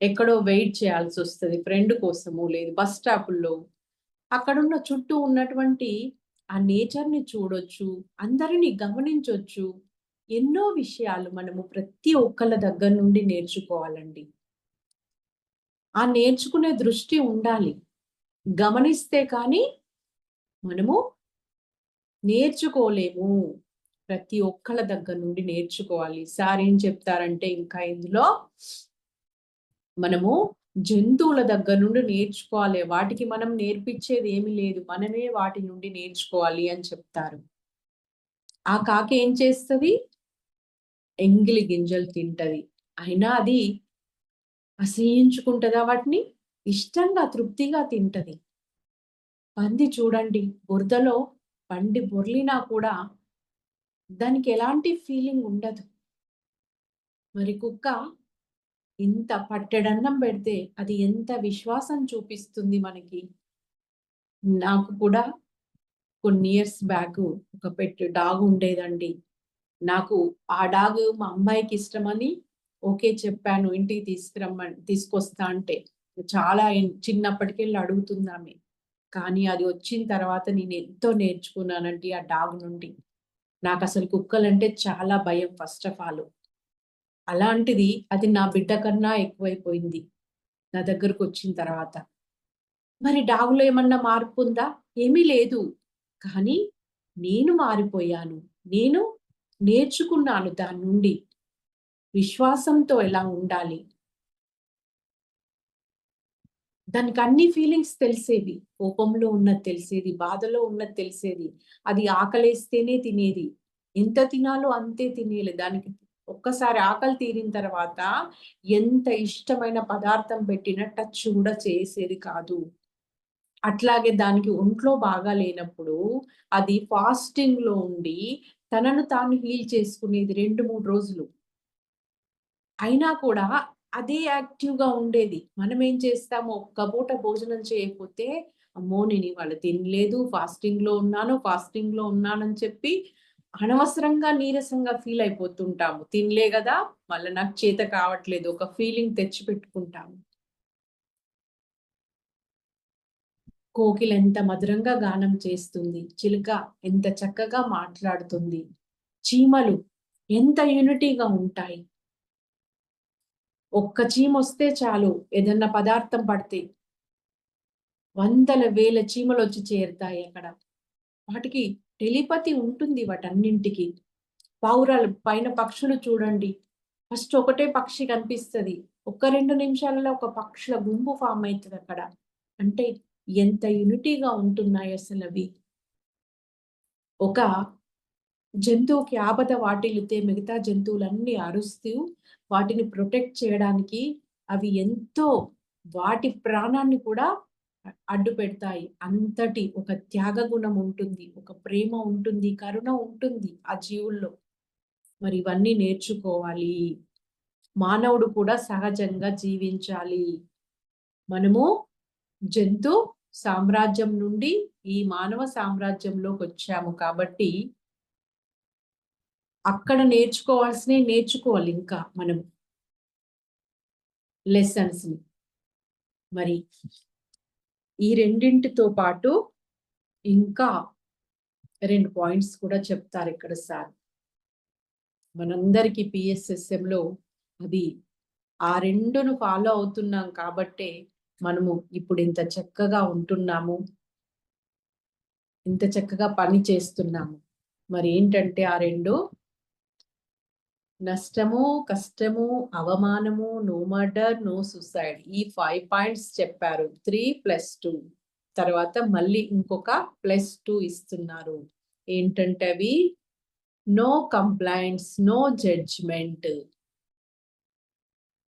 ఎక్కడో వెయిట్ చేయాల్సి వస్తుంది ఫ్రెండ్ కోసము, లేదు బస్ స్టాపుల్లో. అక్కడున్న చుట్టూ ఉన్నటువంటి ఆ నేచర్‌ని చూడొచ్చు, అందరిని గమనించొచ్చు. ఎన్నో విషయాలు మనము ప్రతి ఒక్కళ్ళ దగ్గర నుండి నేర్చుకోవాలండి. ఆ నేర్చుకునే దృష్టి ఉండాలి. గమనిస్తే కానీ మనము నేర్చుకోలేము. ప్రతి ఒక్కళ్ళ దగ్గర నుండి నేర్చుకోవాలి. సార్ ఏం చెప్తారంటే ఇంకా ఇందులో మనము జంతువుల దగ్గర నుండి నేర్చుకోవాలి. వాటికి మనం నేర్పించేది ఏమీ లేదు. మనమే వాటి నుండి నేర్చుకోవాలి అని చెప్తారు. ఆ కాకి ఏం చేస్తది? ఎంగిలి గింజలు తింటది. అయినా అది అసహ్యించుకుంటదా వాటిని? ఇష్టంగా, తృప్తిగా తింటది. పంది చూడండి, బురదలో పండి బొర్లినా కూడా దానికి ఎలాంటి ఫీలింగ్ ఉండదు. మరి కుక్క ఇంత పట్టెడన్నం పెడితే అది ఎంత విశ్వాసం చూపిస్తుంది మనకి. నాకు కూడా కొన్ని ఇయర్స్ బ్యాక్ ఒక పెట్ డాగ్ ఉండేదండి. నాకు ఆ డాగ్ మా అమ్మాయికి ఇష్టమని ఓకే చెప్పాను. ఇంటికి తీసుకొస్తా అంటే. చాలా చిన్నప్పటికెళ్ళి అడుగుతుందామె. కానీ అది వచ్చిన తర్వాత నేను ఎంతో నేర్చుకున్నానండి ఆ డాగ్ నుండి. నాకసలు కుక్కలంటే చాలా భయం ఫస్ట్ ఆఫ్ ఆల్. అలాంటిది అది నా బిడ్డ కన్నా ఎక్కువైపోయింది నా దగ్గరకొచ్చిన తర్వాత. మరి డాగ్‌లో ఏమన్నా మార్పుందా? ఏమీ లేదు. కానీ నేను మారిపోయాను. నేను నేర్చుకున్నాను దాని నుండి. విశ్వాసంతో ఎలా ఉండాలి. దానికి అన్ని ఫీలింగ్స్ తెలిసేవి. కోపంలో ఉన్నది తెలిసేది, బాధలో ఉన్నది తెలిసేది. అది ఆకలేస్తేనే తినేది. ఎంత తినాలో అంతే తినేయాలి. దానికి ఒక్కసారి ఆకలి తీరిన తర్వాత ఎంత ఇష్టమైన పదార్థం పెట్టినా టచ్ కూడా చేసేది కాదు. అట్లాగే దానికి ఒంట్లో బాగా లేనప్పుడు అది ఫాస్టింగ్‌లో ఉండి తనను తాను హీల్ చేసుకునేది 2, 3 రోజులు. అయినా కూడా అదే యాక్టివ్‌గా ఉండేది. మనమేం చేస్తాము ఒక్క పూట భోజనం చేయకపోతే, అమ్మో! నేనివాళ తినలేదు, ఫాస్టింగ్‌లో ఉన్నానని చెప్పి అనవసరంగా నీరసంగా ఫీల్ అయిపోతుంటాము. తినలే గదా! మళ్ళా నాకు చేత కావట్లేదు ఒక ఫీలింగ్ తెచ్చిపెట్టుకుంటాము. కోకిల ఎంత మధురంగా గానం చేస్తుంది. చిలుక ఎంత చక్కగా మాట్లాడుతుంది. చీమలు ఎంత యూనిటీగా ఉంటాయి. ఒక్క చీమొస్తే చాలు ఏదన్నా పదార్థం పడితే వందల వేల చీమలొచ్చి చేరుతాయి అక్కడ. వాటికి టెలిపతి ఉంటుంది వాటన్నింటికి. పావురాలు పైన పక్షులు చూడండి. ఫస్ట్ ఒకటే పక్షి కనిపిస్తది. ఒక్క 2 నిమిషాలలో ఒక పక్షుల గుంపు ఫార్మ్ అయితదక్కడ. అంటే ఎంత యూనిటీగా ఉంటున్నాయసలవి. ఒక జంతువుకి ఆపద వాటిల్లితే మిగతా జంతువులన్నీ అరుస్తూ వాటిని ప్రొటెక్ట్ చేయడానికి అవి ఎంతో వాటి ప్రాణాన్ని కూడా అడ్డు పెడతాయి. అంతటి ఒక త్యాగ గుణం ఉంటుంది. ఒక ప్రేమ ఉంటుంది. కరుణ ఉంటుంది ఆ జీవుల్లో. మరి ఇవన్నీ నేర్చుకోవాలి. మానవుడు కూడా సహజంగా జీవించాలి. మనము జంతు సామ్రాజ్యం నుండి ఈ మానవ సామ్రాజ్యంలోకొచ్చాము కాబట్టి అక్కడ నేర్చుకోవాల్సినవి నేర్చుకోవాలి ఇంకా మనం లెసన్స్‌ని. మరి ఈ రెండింటితో పాటు ఇంకా 2 పాయింట్స్ కూడా చెప్తారిక్కడ సార్. మనందరికీ PSSMలో అది ఆ 2ను ఫాలో అవుతున్నాం కాబట్టే మనము ఇప్పుడు ఇంత చక్కగా ఉంటున్నాము. ఇంత చక్కగా పని చేస్తున్నాము. మరి ఏంటంటే ఆ 2 నష్టము, కష్టము, అవమానము, నో మర్డర్, నో సూసైడ్. ఈ 5 పాయింట్స్ చెప్పారు. 3+2 తర్వాత మళ్ళీ ఇంకొక +2 ఇస్తున్నారు. ఏంటంటే అవి no complaints, no judgement.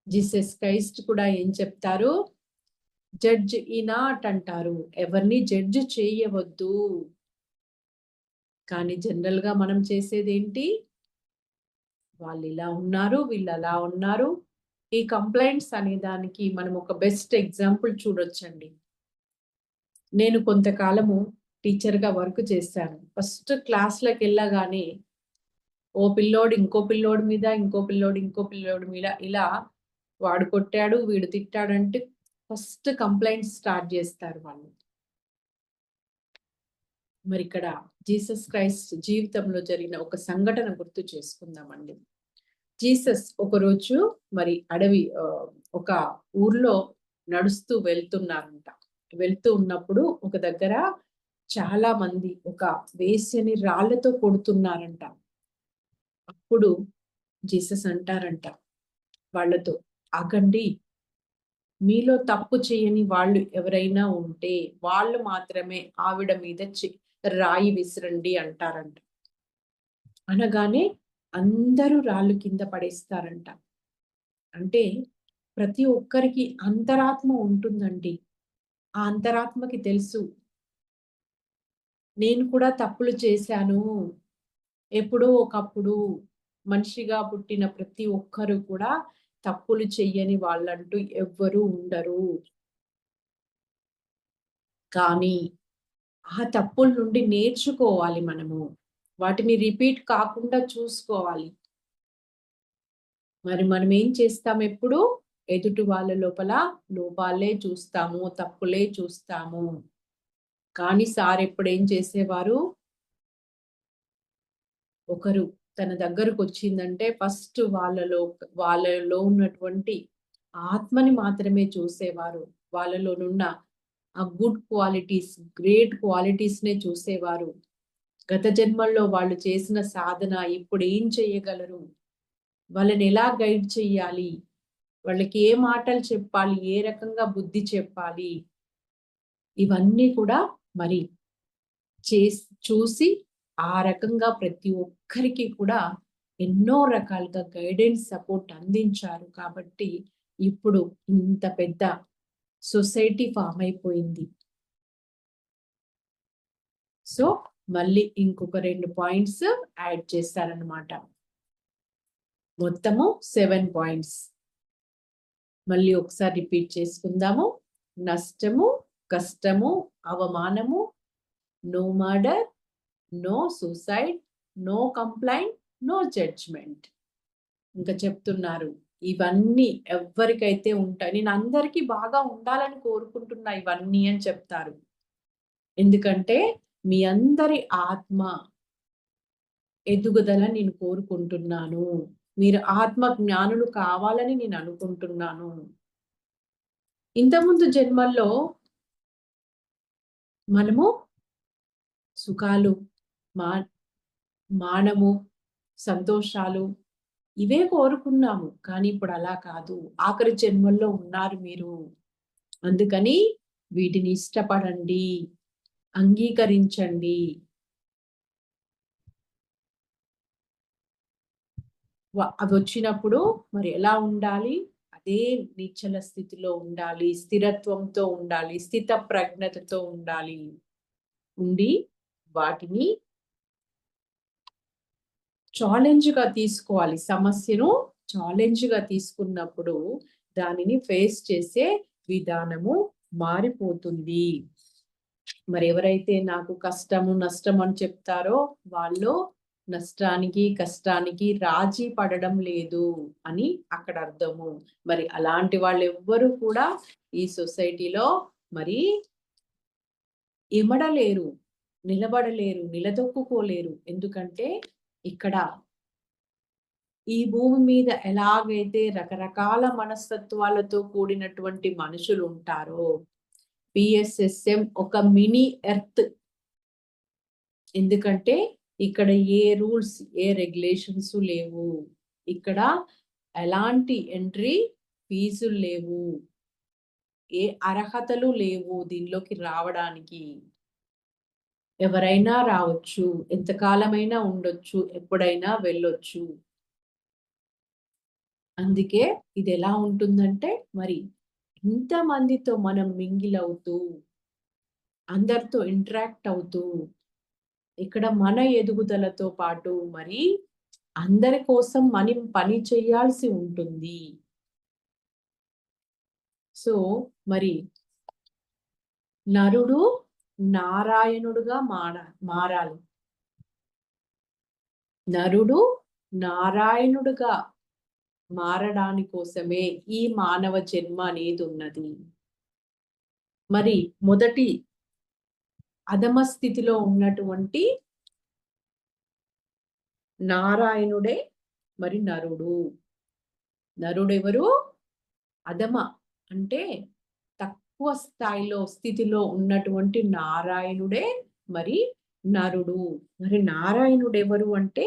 Jesus Christ కూడా ఏం చెప్తారు? జడ్జ్ ఈ నాట్ అంటారు. ఎవరిని జడ్జ్ చేయవద్దు. కానీ జనరల్‌గా మనం చేసేదేంటి? వాళ్ళిలా ఉన్నారు, వీళ్ళలా ఉన్నారు. ఈ కంప్లెయింట్స్ అనే దానికి మనం ఒక బెస్ట్ ఎగ్జాంపుల్ చూడొచ్చండి. నేను కొంతకాలము టీచర్‌గా వర్క్ చేశాను. ఫస్ట్ క్లాస్‌లకెళ్ళగానే ఓ పిల్లోడు ఇంకో పిల్లోడి మీద, ఇంకో పిల్లోడు ఇంకో పిల్లోడి మీద ఇలా వాడు కొట్టాడు, వీడు తిట్టాడంటే ఫస్ట్ కంప్లైంట్ స్టార్ట్ చేస్తారు వాళ్ళు. మరి ఇక్కడ జీసస్ క్రైస్ట్ జీవితంలో జరిగిన ఒక సంఘటన గుర్తు చేసుకుందామండి. జీసస్ ఒకరోజు మరి ఒక ఊర్లో నడుస్తూ వెళ్తున్నారంట. వెళ్తూ ఉన్నప్పుడు ఒక దగ్గర చాలా మంది ఒక వేశ్యని రాళ్లతో కొడుతున్నారంట. అప్పుడు జీసస్ అంటారంట వాళ్ళతో, ఆగండి, మీలో తప్పు చేయని వాళ్ళు ఎవరైనా ఉంటే వాళ్ళు మాత్రమే ఆవిడ మీద రాయి విసిరండి అంటారంట. అనగానే అందరూ రాళ్ళు కింద పడేస్తారంట. అంటే ప్రతి ఒక్కరికి అంతరాత్మ ఉంటుందండి. ఆ అంతరాత్మకి తెలుసు, నేను కూడా తప్పులు చేశాను. ఎప్పుడో ఒకప్పుడు మనిషిగా పుట్టిన ప్రతి ఒక్కరు కూడా తప్పులు చెయ్యని వాళ్ళంటూ ఎవ్వరూ ఉండరు. కానీ ఆ తప్పుల నుండి నేర్చుకోవాలి మనము. వాటిని రిపీట్ కాకుండా చూసుకోవాలి. మరి మనం ఏం చేస్తాం ఎప్పుడు? ఎదుటి వాళ్ళ లోపల లోపాలే చూస్తాము, తప్పులే చూస్తాము. కానీ సార్ ఎప్పుడేం చేసేవారు? ఒకరు తన దగ్గరకు వచ్చిందంటే ఫస్ట్ వాళ్ళలో ఉన్నటువంటి ఆత్మని మాత్రమే చూసేవారు. వాళ్ళలోనున్న ఆ గుడ్ క్వాలిటీస్, గ్రేట్ క్వాలిటీస్ నే చూసేవారు. గత జన్మల్లో వాళ్ళు చేసిన సాధన ఇప్పుడు ఏం చేయగలరు? వాళ్ళని ఎలా గైడ్ చెయ్యాలి? వాళ్ళకి ఏ మాటలు చెప్పాలి? ఏ రకంగా బుద్ధి చెప్పాలి? ఇవన్నీ కూడా మరి చూసి ఆ రకంగా ప్రతి ఒక్కరికి కూడా ఎన్నో రకాలుగా గైడెన్స్, సపోర్ట్ అందించారు. కాబట్టి ఇప్పుడు ఇంత పెద్ద సొసైటీ ఫామ్ అయిపోయింది. సో మళ్ళీ ఇంకొక 2 పాయింట్స్ యాడ్ చేస్తారనమాట. మొత్తము 7 పాయింట్స్. మళ్ళీ ఒకసారి రిపీట్ చేసుకుందాము. నష్టము, కష్టము, అవమానము, no murder, no suicide, no complaint, no judgement. ఇంకా చెప్తున్నారు, ఇవన్నీ ఎవరికైతే ఉంటాయి, నేను అందరికీ బాగా ఉండాలని కోరుకుంటున్నా ఇవన్నీ అని చెప్తారు. ఎందుకంటే మీ అందరి ఆత్మ ఎదుగుదల నేను కోరుకుంటున్నాను. మీరు ఆత్మ జ్ఞానులు కావాలని నేను అనుకుంటున్నాను. ఇంతకుముందు జన్మల్లో మనము సుఖాలు, మానము, సంతోషాలు ఇవే కోరుకున్నాము. కానీ ఇప్పుడు అలా కాదు. ఆఖరి జన్మల్లో ఉన్నారు మీరు. అందుకని వీటిని ఇష్టపడండి, అంగీకరించండి. అవి వచ్చినప్పుడు మరి ఎలా ఉండాలి? అదే నిశ్చల స్థితిలో ఉండాలి, స్థిరత్వంతో ఉండాలి, స్థిత ప్రజ్ఞతతో ఉండాలి. ఉండి వాటిని ఛాలెంజ్‌గా తీసుకోవాలి. సమస్యను ఛాలెంజ్‌గా తీసుకున్నప్పుడు దానిని ఫేస్ చేసే విధానము మారిపోతుంది. మరి ఎవరైతే నాకు కష్టము, నష్టం అని చెప్తారో వాళ్ళు నష్టానికి, కష్టానికి రాజీ పడడం లేదు అని అక్కడ అర్థము. మరి అలాంటి వాళ్ళు ఎవ్వరూ కూడా ఈ సొసైటీలో మరి ఇమడలేరు, నిలబడలేరు, నిలదొక్కుకోలేరు. ఎందుకంటే ఇక్కడ ఈ భూమి మీద ఎలాగైతే రకరకాల మనస్తత్వాలతో కూడినటువంటి మనుషులు ఉంటారో, పిఎస్ఎస్ఎం ఒక మినీ ఎర్త్. ఎందుకంటే ఇక్కడ ఏ రూల్స్, ఏ రెగ్యులేషన్స్ లేవు. ఇక్కడ ఎలాంటి ఎంట్రీ ఫీజులు లేవు, ఏ అర్హతలు లేవు దీనిలోకి రావడానికి. ఎవరైనా రావచ్చు, ఎంతకాలమైనా ఉండొచ్చు, ఎప్పుడైనా వెళ్ళొచ్చు. అందుకే ఇది ఎలా ఉంటుందంటే మరి ఇంతమందితో మనం మింగిల్ అవుతూ, అందరితో ఇంటరాక్ట్ అవుతూ, ఇక్కడ మన ఎదుగుదలతో పాటు మరి అందరి కోసం మనం పని చేయాల్సి ఉంటుంది. సో మరి నరుడు నారాయణుడుగా మారాలి. నరుడు నారాయణుడుగా మారడాని కోసమే ఈ మానవ జన్మ అనేది ఉన్నది. మరి మొదటి అధమ స్థితిలో ఉన్నటువంటి నారాయణుడే మరి నరుడు. నరుడెవరు? అధమ అంటే తక్కువ స్థితిలో ఉన్నటువంటి నారాయణుడే మరి నరుడు. మరి నారాయణుడు ఎవరు అంటే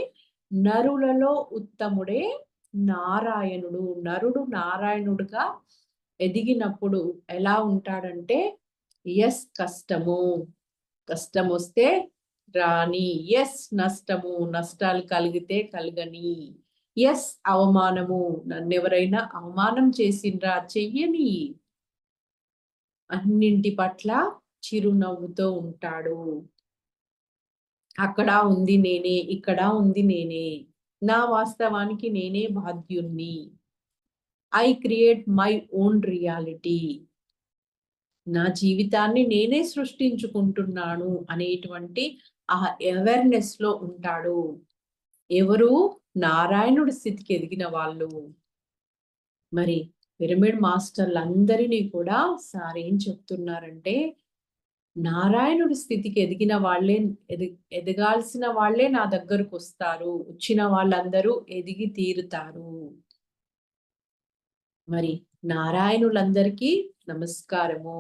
నరులలో ఉత్తముడే నారాయణుడు. నరుడు నారాయణుడుగా ఎదిగినప్పుడు ఎలా ఉంటాడంటే ఎస్ కష్టము, కష్టం వస్తే రాని, ఎస్ నష్టము, నష్టాలు కలిగితే కలగని, ఎస్ అవమానము, నన్నెవరైనా అవమానం చేసిండ్రా చెయ్యని, అన్నింటి పట్ల చిరునవ్వుతో ఉంటాడు. అక్కడ ఉంది నేనే, ఇక్కడ ఉంది నేనే, నా వాస్తవానికి నేనే బాధ్యుణ్ణి, I create my own reality, నా జీవితాన్ని నేనే సృష్టించుకుంటున్నాను అనేటువంటి ఆ అవేర్నెస్ లో ఉంటాడు. ఎవరు? నారాయణుడి స్థితికి ఎదిగిన వాళ్ళు. మరి పిరమిడ్ మాస్టర్లందరినీ కూడా సార్ ఏం చెప్తున్నారంటే నారాయణుడి స్థితికి ఎదిగిన వాళ్ళే ఎదగాల్సిన వాళ్ళే నా దగ్గరకు వస్తారు, వచ్చిన వాళ్ళందరూ ఎదిగి తీరుతారు. మరి నారాయణులందరికీ నమస్కారము.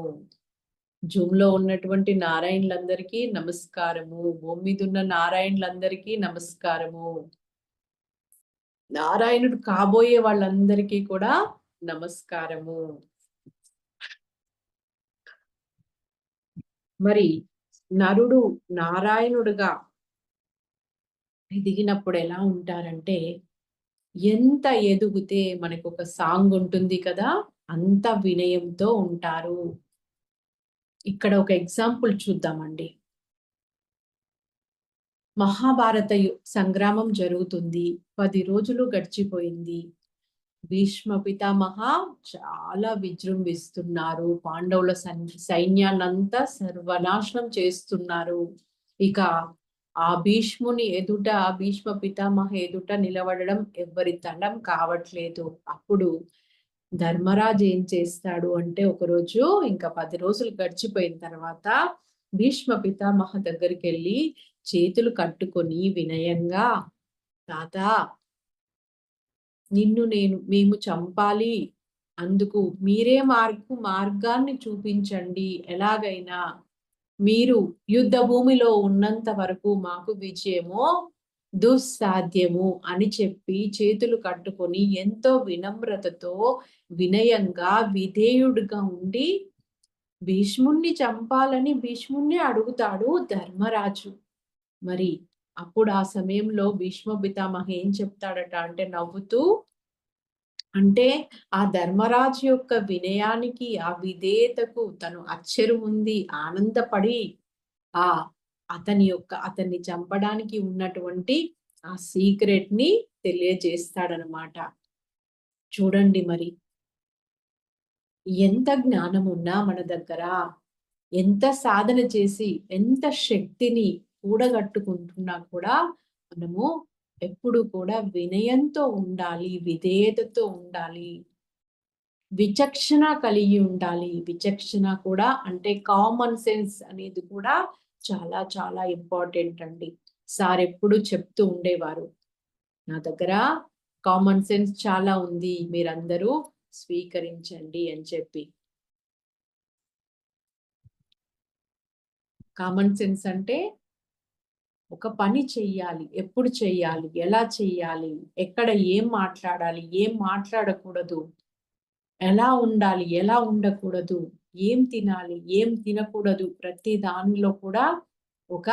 జూమ్ లో ఉన్నటువంటి నారాయణులందరికీ నమస్కారము. భూమి మీద ఉన్న నారాయణులందరికీ నమస్కారము. నారాయణుడు కాబోయే వాళ్ళందరికీ కూడా నమస్కారము. మరి నరుడు నారాయణుడుగా ఎదిగినప్పుడు ఎలా ఉంటారంటే ఎంత ఎదుగుతే మనకు ఒక సాంగ్ ఉంటుంది కదా, అంత వినయంతో ఉంటారు. ఇక్కడ ఒక ఎగ్జాంపుల్ చూద్దామండి. మహాభారత సంగ్రామం జరుగుతుంది. 10 రోజులు గడిచిపోయింది. భీష్మ పితామహ చాలా విజృంభిస్తున్నారు. పాండవుల సైన్యాన్నంతా సర్వనాశనం చేస్తున్నారు. ఇక ఆ భీష్ముని ఎదుట, భీష్మ పితామహ ఎదుట నిలబడడం ఎవరి తండం కావట్లేదు. అప్పుడు ధర్మరాజు ఏం చేస్తాడు అంటే ఒకరోజు ఇంకా 10 రోజులు గడిచిపోయిన తర్వాత భీష్మ పితామహ దగ్గరికి వెళ్ళి చేతులు కట్టుకొని వినయంగా, తాత నిన్ను మేము చంపాలి, అందుకు మీరే మార్గాన్ని చూపించండి, ఎలాగైనా మీరు యుద్ధ భూమిలో ఉన్నంత వరకు మాకు విజయమో దుస్సాధ్యము అని చెప్పి చేతులు కట్టుకొని ఎంతో వినమ్రతతో వినయంగా విధేయుడిగా ఉండి భీష్ముణ్ణి చంపాలని భీష్ముణ్ణి అడుగుతాడు ధర్మరాజు. మరి అప్పుడు ఆ సమయంలో భీష్మ పితామహ ఏం చెప్తాడట అంటే నవ్వుతూ, అంటే ఆ ధర్మరాజు యొక్క వినయానికి, ఆ విధేయతకు తను అచ్చెరు ఉంది ఆనందపడి ఆ అతన్ని చంపడానికి ఉన్నటువంటి ఆ సీక్రెట్ ని తెలియజేస్తాడనమాట. చూడండి మరి ఎంత జ్ఞానం ఉన్నా మన దగ్గర, ఎంత సాధన చేసి ఎంత శక్తిని కూడగట్టుకుంటున్నా కూడా మనము ఎప్పుడు కూడా వినయంతో ఉండాలి, విధేయతతో ఉండాలి, విచక్షణ కలిగి ఉండాలి. విచక్షణ కూడా అంటే కామన్ సెన్స్ అనేది కూడా చాలా చాలా ఇంపార్టెంట్ అండి. సార్ ఎప్పుడు చెప్తూ ఉండేవారు, నా దగ్గర కామన్ సెన్స్ చాలా ఉంది, మీరందరూ స్వీకరించండి అని చెప్పి. కామన్ సెన్స్ అంటే ఒక పని చెయ్యాలి, ఎప్పుడు చెయ్యాలి, ఎలా చెయ్యాలి, ఎక్కడ ఏం మాట్లాడాలి, ఏం మాట్లాడకూడదు, ఎలా ఉండాలి, ఎలా ఉండకూడదు, ఏం తినాలి, ఏం తినకూడదు, ప్రతి దానిలో కూడా ఒక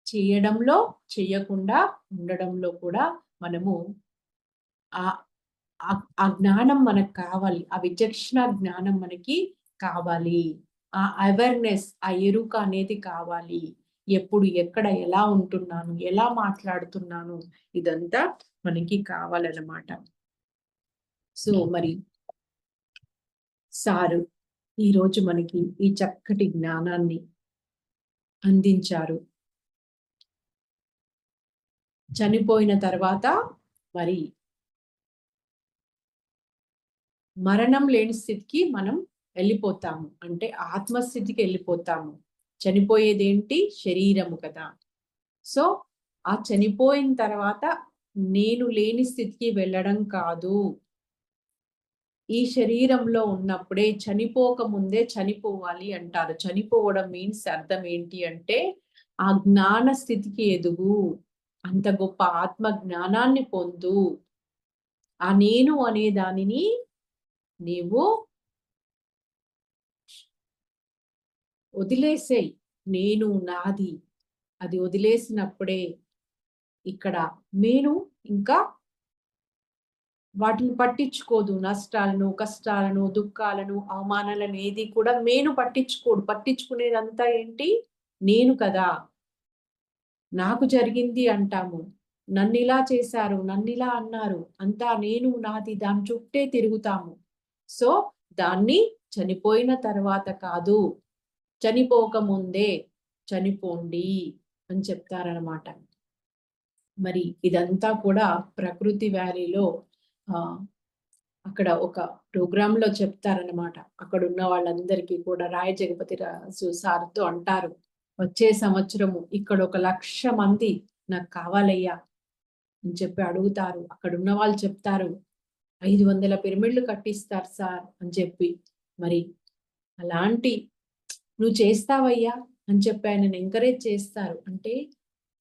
చేయడంలో, చేయకుండా ఉండడంలో కూడా మనము ఆ ఆ జ్ఞానం మనకు కావాలి. ఆ విచక్షణ జ్ఞానం మనకి కావాలి. ఆ అవేర్నెస్, ఆ ఎరుక అనేది కావాలి. ఎప్పుడు ఎక్కడ ఎలా ఉంటున్నాను, ఎలా మాట్లాడుతున్నాను, ఇదంతా మనకి కావాలన్నమాట. సో మరి సారు ఈరోజు మనకి ఈ చక్కటి జ్ఞానాన్ని అందించారు. చనిపోయిన తర్వాత మరి మరణం లేని స్థితికి మనం వెళ్ళిపోతాము. అంటే ఆత్మస్థితికి వెళ్ళిపోతాము. చనిపోయేదేంటి? శరీరము కదా. సో ఆ చనిపోయిన తర్వాత నేను లేని స్థితికి వెళ్ళడం కాదు. ఈ శరీరంలో ఉన్నప్పుడే చనిపోక ముందే చనిపోవాలి అంటారు. చనిపోవడం మీన్స్ అర్థం ఏంటి అంటే ఆ జ్ఞాన స్థితికి ఎదుగు. అంత గొప్ప ఆత్మ జ్ఞానాన్ని పొందు. ఆ నేను అనే దానిని నీవు వదిలేసేయ్. నేను నాది. అది వదిలేసినప్పుడే ఇక్కడ నేను ఇంకా వాటిని పట్టించుకోదు. నష్టాలను, కష్టాలను, దుఃఖాలను, అవమానాలను ఏది కూడా నేను పట్టించుకోడు. పట్టించుకునేదంతా ఏంటి? నేను కదా. నాకు జరిగింది అంటాము. నన్నిలా చేశారు, నన్నిలా అన్నారు. అంతా నేను, నాది దాని చుట్టే తిరుగుతాము. సో దాన్ని చనిపోయిన తర్వాత కాదు, చనిపోక ముందే చనిపోండి అని చెప్తారనమాట. మరి ఇదంతా కూడా ప్రకృతి వ్యాలీలో అక్కడ ఒక ప్రోగ్రాంలో చెప్తారనమాట. అక్కడ ఉన్న వాళ్ళందరికీ కూడా రాయ జగపతి రాజు సార్తో అంటారు, వచ్చే సంవత్సరము ఇక్కడ 1,00,000 మంది నాకు కావాలయ్యా అని చెప్పి అడుగుతారు. అక్కడ ఉన్న వాళ్ళు చెప్తారు 500 పిరమిడ్లు కట్టిస్తారు సార్ అని చెప్పి. మరి అలాంటి నువ్వు చేస్తావయ్యా అని చెప్పి ఆయనను ఎంకరేజ్ చేస్తారు. అంటే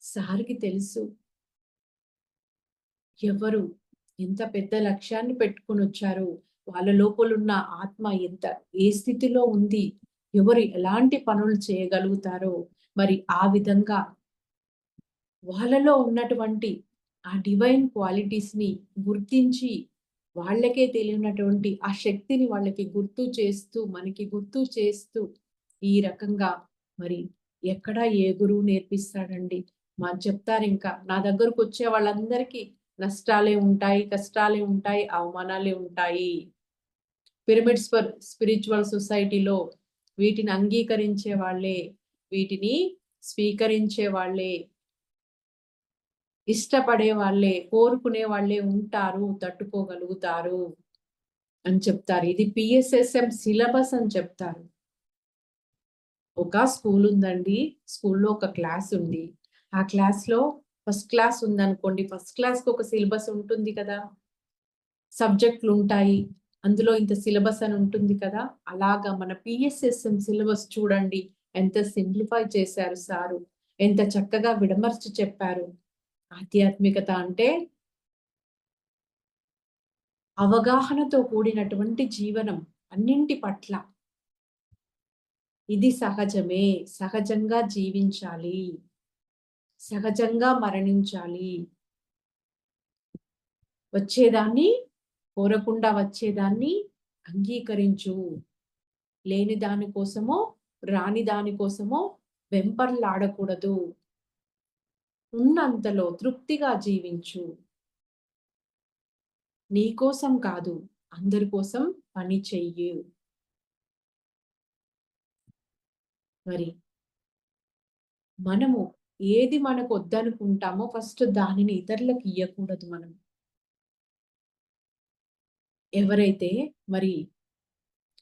సార్కి తెలుసు ఎవరు ఎంత పెద్ద లక్ష్యాన్ని పెట్టుకొని వచ్చారు, వాళ్ళ లోపలున్న ఆత్మ ఎంత ఏ స్థితిలో ఉంది, ఎవరు ఎలాంటి పనులు చేయగలుగుతారో మరి ఆ విధంగా వాళ్ళలో ఉన్నటువంటి ఆ డివైన్ క్వాలిటీస్ ని గుర్తించి వాళ్ళకే తెలియనటువంటి ఆ శక్తిని వాళ్ళకి గుర్తు చేస్తూ మనకి గుర్తు చేస్తూ ఈ రకంగా మరి ఎక్కడ ఏ గురువు నేర్పిస్తాడండి. మా చెప్తారు ఇంకా నా దగ్గరకు వచ్చే వాళ్ళందరికీ నష్టాలే ఉంటాయి, కష్టాలే ఉంటాయి, అవమానాలే ఉంటాయి. పిరమిడ్స్ ఫర్ స్పిరిచువల్ సొసైటీలో వీటిని అంగీకరించే వాళ్ళే, వీటిని స్వీకరించే వాళ్ళే, ఇష్టపడే వాళ్ళే, కోరుకునే వాళ్ళే ఉంటారు, తట్టుకోగలుగుతారు అని చెప్తారు. ఇది పిఎస్ఎస్ఎం సిలబస్ అని చెప్తారు. ఒక స్కూల్ ఉందండి. స్కూల్లో ఒక క్లాస్ ఉంది. ఆ క్లాస్‌లో ఫస్ట్ క్లాస్ ఉందనుకోండి. ఫస్ట్ క్లాస్‌కి ఒక సిలబస్ ఉంటుంది కదా. సబ్జెక్టులు ఉంటాయి. అందులో ఇంత సిలబస్ అని ఉంటుంది కదా. అలాగా మన పిఎస్ఎస్ఎం సిలబస్ చూడండి. ఎంత సింప్లిఫై చేశారు సారు. ఎంత చక్కగా విడమర్చి చెప్పారు. ఆధ్యాత్మికత అంటే అవగాహనతో కూడినటువంటి జీవనం అన్నింటి పట్ల. ఇది సహజమే. సహజంగా జీవించాలి. సహజంగా మరణించాలి. వచ్చేదాన్ని కోరకుండా వచ్చేదాన్ని అంగీకరించు. లేని దాని కోసమో, రాని దాని కోసమో వెంపర్లాడకూడదు. ఉన్నంతలో తృప్తిగా జీవించు. నీ కోసం కాదు, అందరి కోసం పని చెయ్యి. మరి మనము ఏది మనకు వద్దనుకుంటామో ఫస్ట్ దానిని ఇతరులకు ఇయ్యకూడదు మనం. ఎవరైతే మరి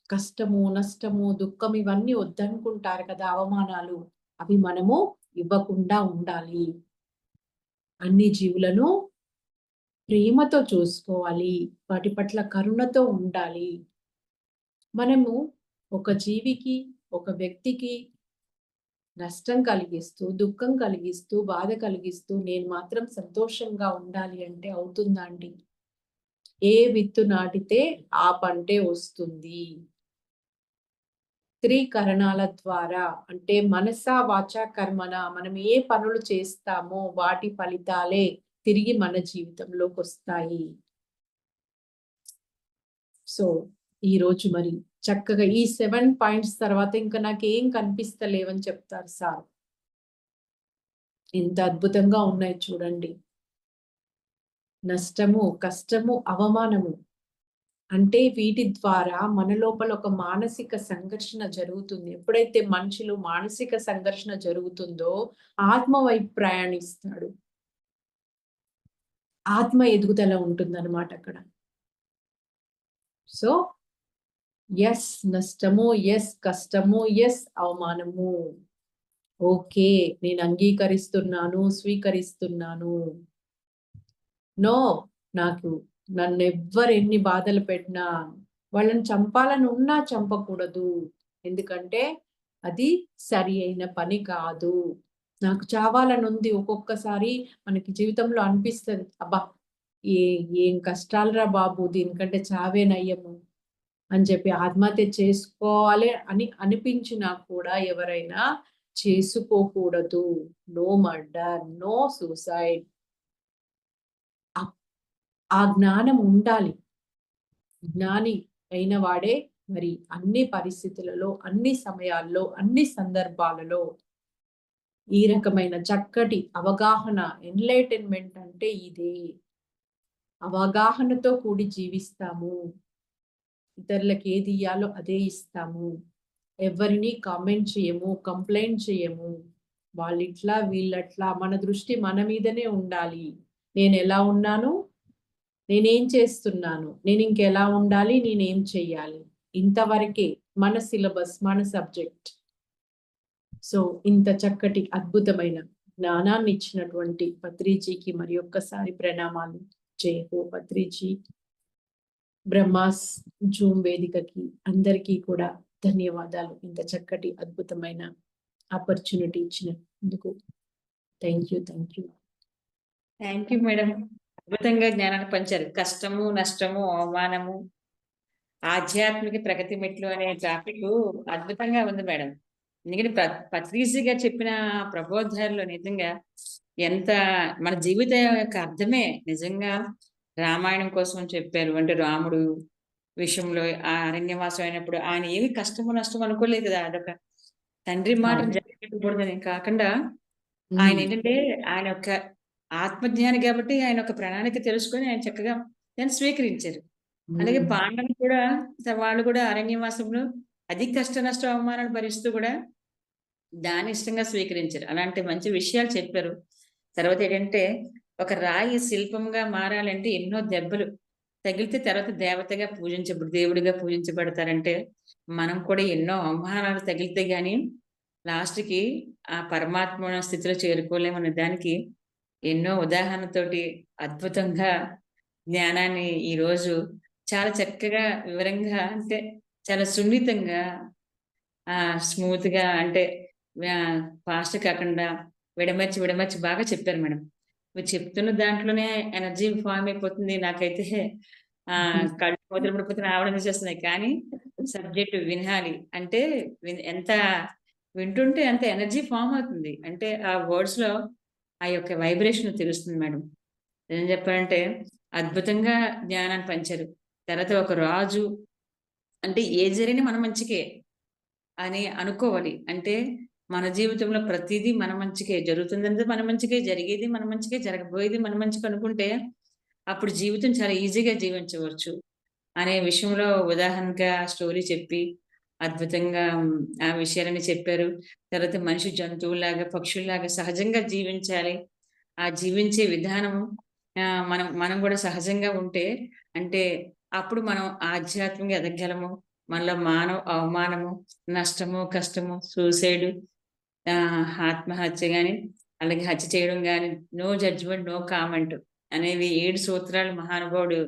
కష్టము, నష్టము, దుఃఖం ఇవన్నీ వద్దనుకుంటారు కదా, అవమానాలు, అవి మనము ఇవ్వకుండా ఉండాలి. అన్ని జీవులను ప్రేమతో చూసుకోవాలి. వాటి పట్ల కరుణతో ఉండాలి. మనము ఒక జీవికి, ఒక వ్యక్తికి నష్టం కలిగిస్తూ, దుఃఖం కలిగిస్తూ, బాధ కలిగిస్తూ నేను మాత్రం సంతోషంగా ఉండాలి అంటే అవుతుందా అండి? ఏ విత్తు నాటితే ఆ పంటే వస్తుంది. త్రికరణాల ద్వారా అంటే మనస, వాచ, కర్మణ మనం ఏ పనులు చేస్తామో వాటి ఫలితాలే తిరిగి మన జీవితంలోకి వస్తాయి. సో ఈరోజు మరి చక్కగా ఈ 7 పాయింట్స్ తర్వాత ఇంకా నాకేం కనిపిస్తలేవని చెప్తారు సార్. ఎంత అద్భుతంగా ఉన్నాయి చూడండి. నష్టము, కష్టము, అవమానము అంటే వీటి ద్వారా మన లోపల ఒక మానసిక సంఘర్షణ జరుగుతుంది. ఎప్పుడైతే మనిషిలో మానసిక సంఘర్షణ జరుగుతుందో ఆత్మ వైపు ప్రయాణిస్తాడు. ఆత్మ ఎదుగుదల ఉంటుందన్నమాట అక్కడ. సో ఎస్ నష్టము, ఎస్ కష్టము, ఎస్ అవమానము. ఓకే, నేను అంగీకరిస్తున్నాను, స్వీకరిస్తున్నాను. నో, నాకు నన్నెవ్వరు ఎన్ని బాధలు పెట్టినా వాళ్ళని చంపాలని ఉన్నా చంపకూడదు. ఎందుకంటే అది సరి అయిన పని కాదు. నాకు చావాలని ఉంది. ఒక్కొక్కసారి మనకి జీవితంలో అనిపిస్తుంది, అబ్బా ఏ ఏం కష్టాలురా బాబు, దీనికంటే చావే నయ్యము అని చెప్పి ఆత్మహత్య చేసుకోవాలి అని అనిపించినా కూడా ఎవరైనా చేసుకోకూడదు. No murder, no suicide. ఆ జ్ఞానం ఉండాలి. జ్ఞాని అయిన వాడే మరి అన్ని పరిస్థితులలో, అన్ని సమయాల్లో, అన్ని సందర్భాలలో ఈ రకమైన చక్కటి అవగాహన, ఎన్లైటన్మెంట్ అంటే ఇదే. అవగాహనతో కూడి జీవిస్తాము. ఇతరులకు ఏది ఇయ్యాలో అదే ఇస్తాము. ఎవరిని కామెంట్ చేయము, కంప్లైంట్ చేయము. వాళ్ళిట్లా, వీళ్ళట్లా. మన దృష్టి మన మీదనే ఉండాలి. నేనెలా ఉన్నాను? నేనేం చేస్తున్నాను? నేను ఇంకెలా ఉండాలి? నేనేం చెయ్యాలి? ఇంతవరకే మన సిలబస్, మన సబ్జెక్ట్. సో ఇంత చక్కటి అద్భుతమైన జ్ఞానాన్ని ఇచ్చినటువంటి పత్రిజీకి మరి ఒక్కసారి ప్రణామాలు. జై హో పత్రిజీ. బ్రహ్మాస్ జూమ్ వేదికకి అందరికీ కూడా ధన్యవాదాలు. ఇంత చక్కటి అద్భుతమైన ఆపర్చునిటీ ఇచ్చినందుకు. Thank you. Thank you madam. అద్భుతంగా జ్ఞానాన్ని పంచారు. కష్టము, నష్టము, అవమానము, ఆధ్యాత్మిక ప్రగతి మెట్లు అనే టాపిక్ అద్భుతంగా ఉంది మేడం. ఎందుకంటే పత్రిజీ గారు చెప్పిన ప్రబోధాల్లో నిజంగా ఎంత మన జీవితం యొక్క అర్థమే నిజంగా రామాయణం కోసం చెప్పారు. అంటే రాముడు విషయంలో ఆ అరణ్యవాసం అయినప్పుడు ఆయన ఏమి కష్టము నష్టం అనుకోలేదు కదా. అదొక తండ్రి మాట జరగకూడదని కాకుండా ఆయన ఏంటంటే ఆయన యొక్క ఆత్మజ్ఞాని కాబట్టి ఆయన ఒక ప్రణాళిక తెలుసుకొని ఆయన చక్కగా దాన్ని స్వీకరించారు. అలాగే పాండవులు కూడా వాళ్ళు కూడా అరణ్యవాసంలో అది కష్ట నష్ట అవమానాలు భరిస్తూ కూడా దాన్ని ఇష్టంగా స్వీకరించారు. అలాంటి మంచి విషయాలు చెప్పారు. తర్వాత ఏంటంటే ఒక రాయి శిల్పంగా మారాలంటే ఎన్నో దెబ్బలు తగిలితే తర్వాత దేవతగా దేవుడిగా పూజించబడతారంటే మనం కూడా ఎన్నో అవమానాలు తగిలితే గాని లాస్ట్‌కి ఆ పరమాత్మ స్థితిలో చేరుకోలేమనే దానికి ఎన్నో ఉదాహరణతోటి అద్భుతంగా జ్ఞానాన్ని ఈరోజు చాలా చక్కగా వివరంగా అంటే చాలా సున్నితంగా స్మూత్‌గా అంటే ఫాస్ట్ కాకుండా విడమర్చి బాగా చెప్పారు మేడం. మీరు చెప్తున్న దాంట్లోనే ఎనర్జీ ఫార్మ్ అయిపోతుంది. నాకైతే కళ్ళు మూతలు పడిపోతే రావడం వచ్చేస్తున్నాయి. కానీ సబ్జెక్ట్ వినాలి అంటే ఎంత వింటుంటే అంత ఎనర్జీ ఫార్మ్ అవుతుంది. అంటే ఆ వర్డ్స్‌లో ఆ యొక్క వైబ్రేషన్ తెలుస్తుంది మేడం. ఏం చెప్పాలంటే అద్భుతంగా జ్ఞానాన్ని పంచారు. తర్వాత ఒక రాజు అంటే ఏది జరిగినా మన మంచికే అని అనుకోవాలి. అంటే మన జీవితంలో ప్రతీదీ మన మంచికే జరుగుతుందంటే మన మంచికే, జరిగేది మన మంచికే, జరగబోయేది మన మంచికే అనుకుంటే అప్పుడు జీవితం చాలా ఈజీగా జీవించవచ్చు అనే విషయంలో ఉదాహరణగా స్టోరీ చెప్పి అద్భుతంగా ఆ విషయాలన్నీ చెప్పారు. తర్వాత మనిషి జంతువుల్లాగా, పక్షుల్లాగా సహజంగా జీవించాలి. ఆ జీవించే విధానం మనం మనం కూడా సహజంగా ఉంటే అంటే అప్పుడు మనం ఆధ్యాత్మికంగా ఎదగగలము. మనలో అవమానము, నష్టము, కష్టము, సూసైడ్, ఆత్మహత్య గాని, అలాగే హత్య చేయడం గాని, నో జడ్జ్‌మెంట్, నో కామెంట్ అనేవి 7 సూత్రాలు మహానుభావుడు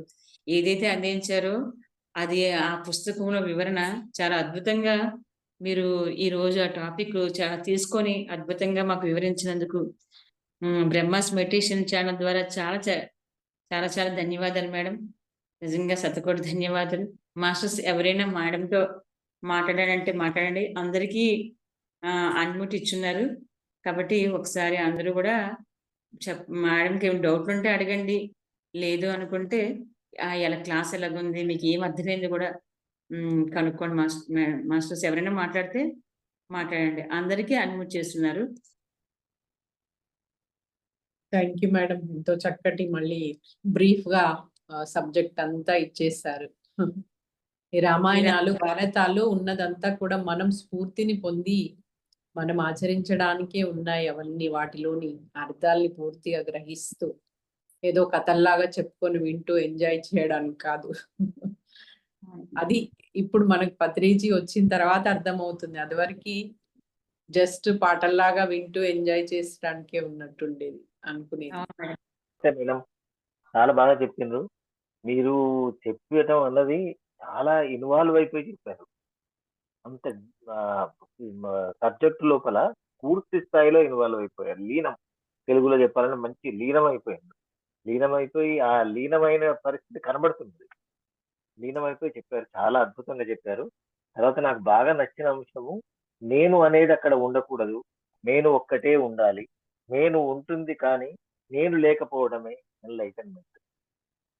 ఏదైతే అందించారో అది ఆ పుస్తకంలో వివరణ చాలా అద్భుతంగా మీరు ఈరోజు ఆ టాపిక్ తీసుకొని అద్భుతంగా మాకు వివరించినందుకు బ్రహ్మాస్ మెడిటేషన్ ఛానల్ ద్వారా చాలా చాలా ధన్యవాదాలు మేడం. నిజంగా శతకోటి ధన్యవాదాలు. మాస్టర్స్ ఎవరైనా మేడంతో మాట్లాడాలంటే మాట్లాడండి. అందరికీ అన్మ్యూట్ ఇచ్చున్నారు. కాబట్టి ఒకసారి అందరూ కూడా మేడంకి ఏమైనా డౌట్లుంటే అడగండి. లేదు అనుకుంటే ఎలా క్లాస్ ఎలాగుంది, మీకు ఏం అర్థమైంది కూడా కనుక్కోండి మాస్టర్స్ ఎవరైనా మాట్లాడితే మాట్లాడండి. అందరికీ అన్మ్యూట్ చేస్తున్నారు. Thank you madam. ఎంతో చక్కటి మళ్ళీ బ్రీఫ్‌గా సబ్జెక్ట్ అంతా ఇచ్చేశారు. ఈ రామాయణాలు, భారతాలు ఉన్నదంతా కూడా మనం స్ఫూర్తిని పొంది మనం ఆచరించడానికే ఉన్నాయి అవన్నీ. వాటిలోని అర్థాల్ని పూర్తిగా గ్రహిస్తూ ఏదో కథల్లాగా చెప్పుకొని వింటూ ఎంజాయ్ చేయడానికి కాదు. అది ఇప్పుడు మనకు పత్రిజీ వచ్చిన తర్వాత అర్థమవుతుంది. అదివరకి జస్ట్ పాటల్లాగా వింటూ ఎంజాయ్ చేసడానికే ఉన్నట్టుండేది అనుకునేది. అవును మేడం. మేడం చాలా బాగా చెప్పిండ్రు. మీరు చెప్పడం అన్నది చాలా ఇన్వాల్వ్ అయిపోయి చెప్పారు. అంత సబ్జెక్ట్ లోపల పూర్తి స్థాయిలో ఇన్వాల్వ్ అయిపోయారు. లీనం, తెలుగులో చెప్పాలంటే మంచి లీనం అయిపోయింది. లీనమైపోయి ఆ లీనమైన పరిస్థితి కనబడుతుంది. లీనమైపోయి చెప్పారు. చాలా అద్భుతంగా చెప్పారు. తర్వాత నాకు బాగా నచ్చిన అంశము, నేను అనేది అక్కడ ఉండకూడదు. నేను ఒక్కటే ఉండాలి. నేను ఉంటుంది కానీ నేను లేకపోవడమే ఎన్లైటన్మెంట్.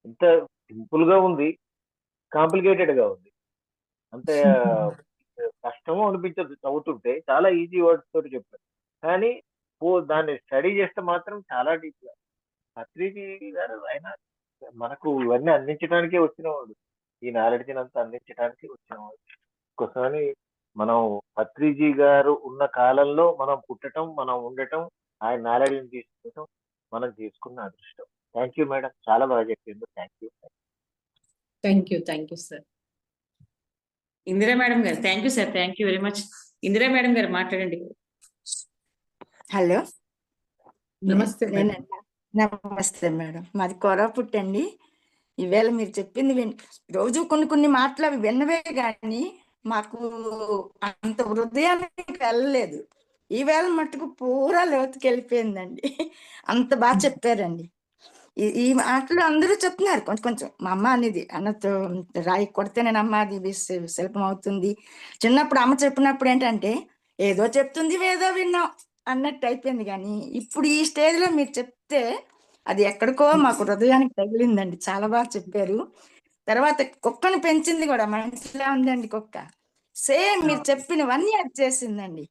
ఎంత సింపుల్ గా ఉంది, కాంప్లికేటెడ్ గా ఉంది. అంత కష్టము అనిపించదు చదువుతుంటే. చాలా ఈజీ వర్డ్స్ తోటి చెప్పారు. కానీ దాన్ని స్టడీ చేస్తే మాత్రం చాలా డీప్ గా. పత్రిజీ గారు ఆయన మనకు ఇవన్నీ అందించడానికే వచ్చినవాడు. ఈ నాలెడ్జ్ అంతా అందించడానికి వచ్చినవాడు. ఒక్కసారి మనం పత్రిజీ గారు ఉన్న కాలంలో మనం పుట్టటం, మనం ఉండటం, ఆయన నాలెడ్జ్ తీసుకోవటం మనం తీసుకున్న అదృష్టం. థ్యాంక్ యూ మేడం, చాలా బాగా చెప్పింది. Thank you. Thank you sir. Indira madam గారు, thank you sir, thank you very much. Indira madam గారు మాట్లాడండి. హలో, నమస్తే మేడం. నమస్తే మేడం. మాది కోరాపుట్ అండి. ఈవేళ మీరు చెప్పింది రోజు కొన్ని మాటలు అవి విన్నవే కానీ మాకు అంత హృదయానికి వెళ్ళలేదు. ఈవేళ మట్టుకు పూరా లోతుకి వెళ్ళిపోయిందండి. అంత బాగా చెప్పారండి. ఈ మాటలు అందరూ చెప్తున్నారు కొంచెం కొంచెం. మా అమ్మ అనేది అన్నతో రాయి కొడితే నేను అమ్మ అది శిల్పం అవుతుంది. చిన్నప్పుడు అమ్మ చెప్పినప్పుడు ఏంటంటే ఏదో చెప్తుంది ఏదో విన్నాం అన్నట్టు అయిపోయింది. కానీ ఇప్పుడు ఈ స్టేజ్ లో మీరు చెప్తే అది ఎక్కడికో మాకు హృదయానికి తగిలిందండి. చాలా బాగా చెప్పారు. తర్వాత కుక్కను పెంచింది కూడా మనిషిలా ఉందండి కుక్క. సేమ్ మీరు చెప్పినవన్నీ అది చేసిందండి.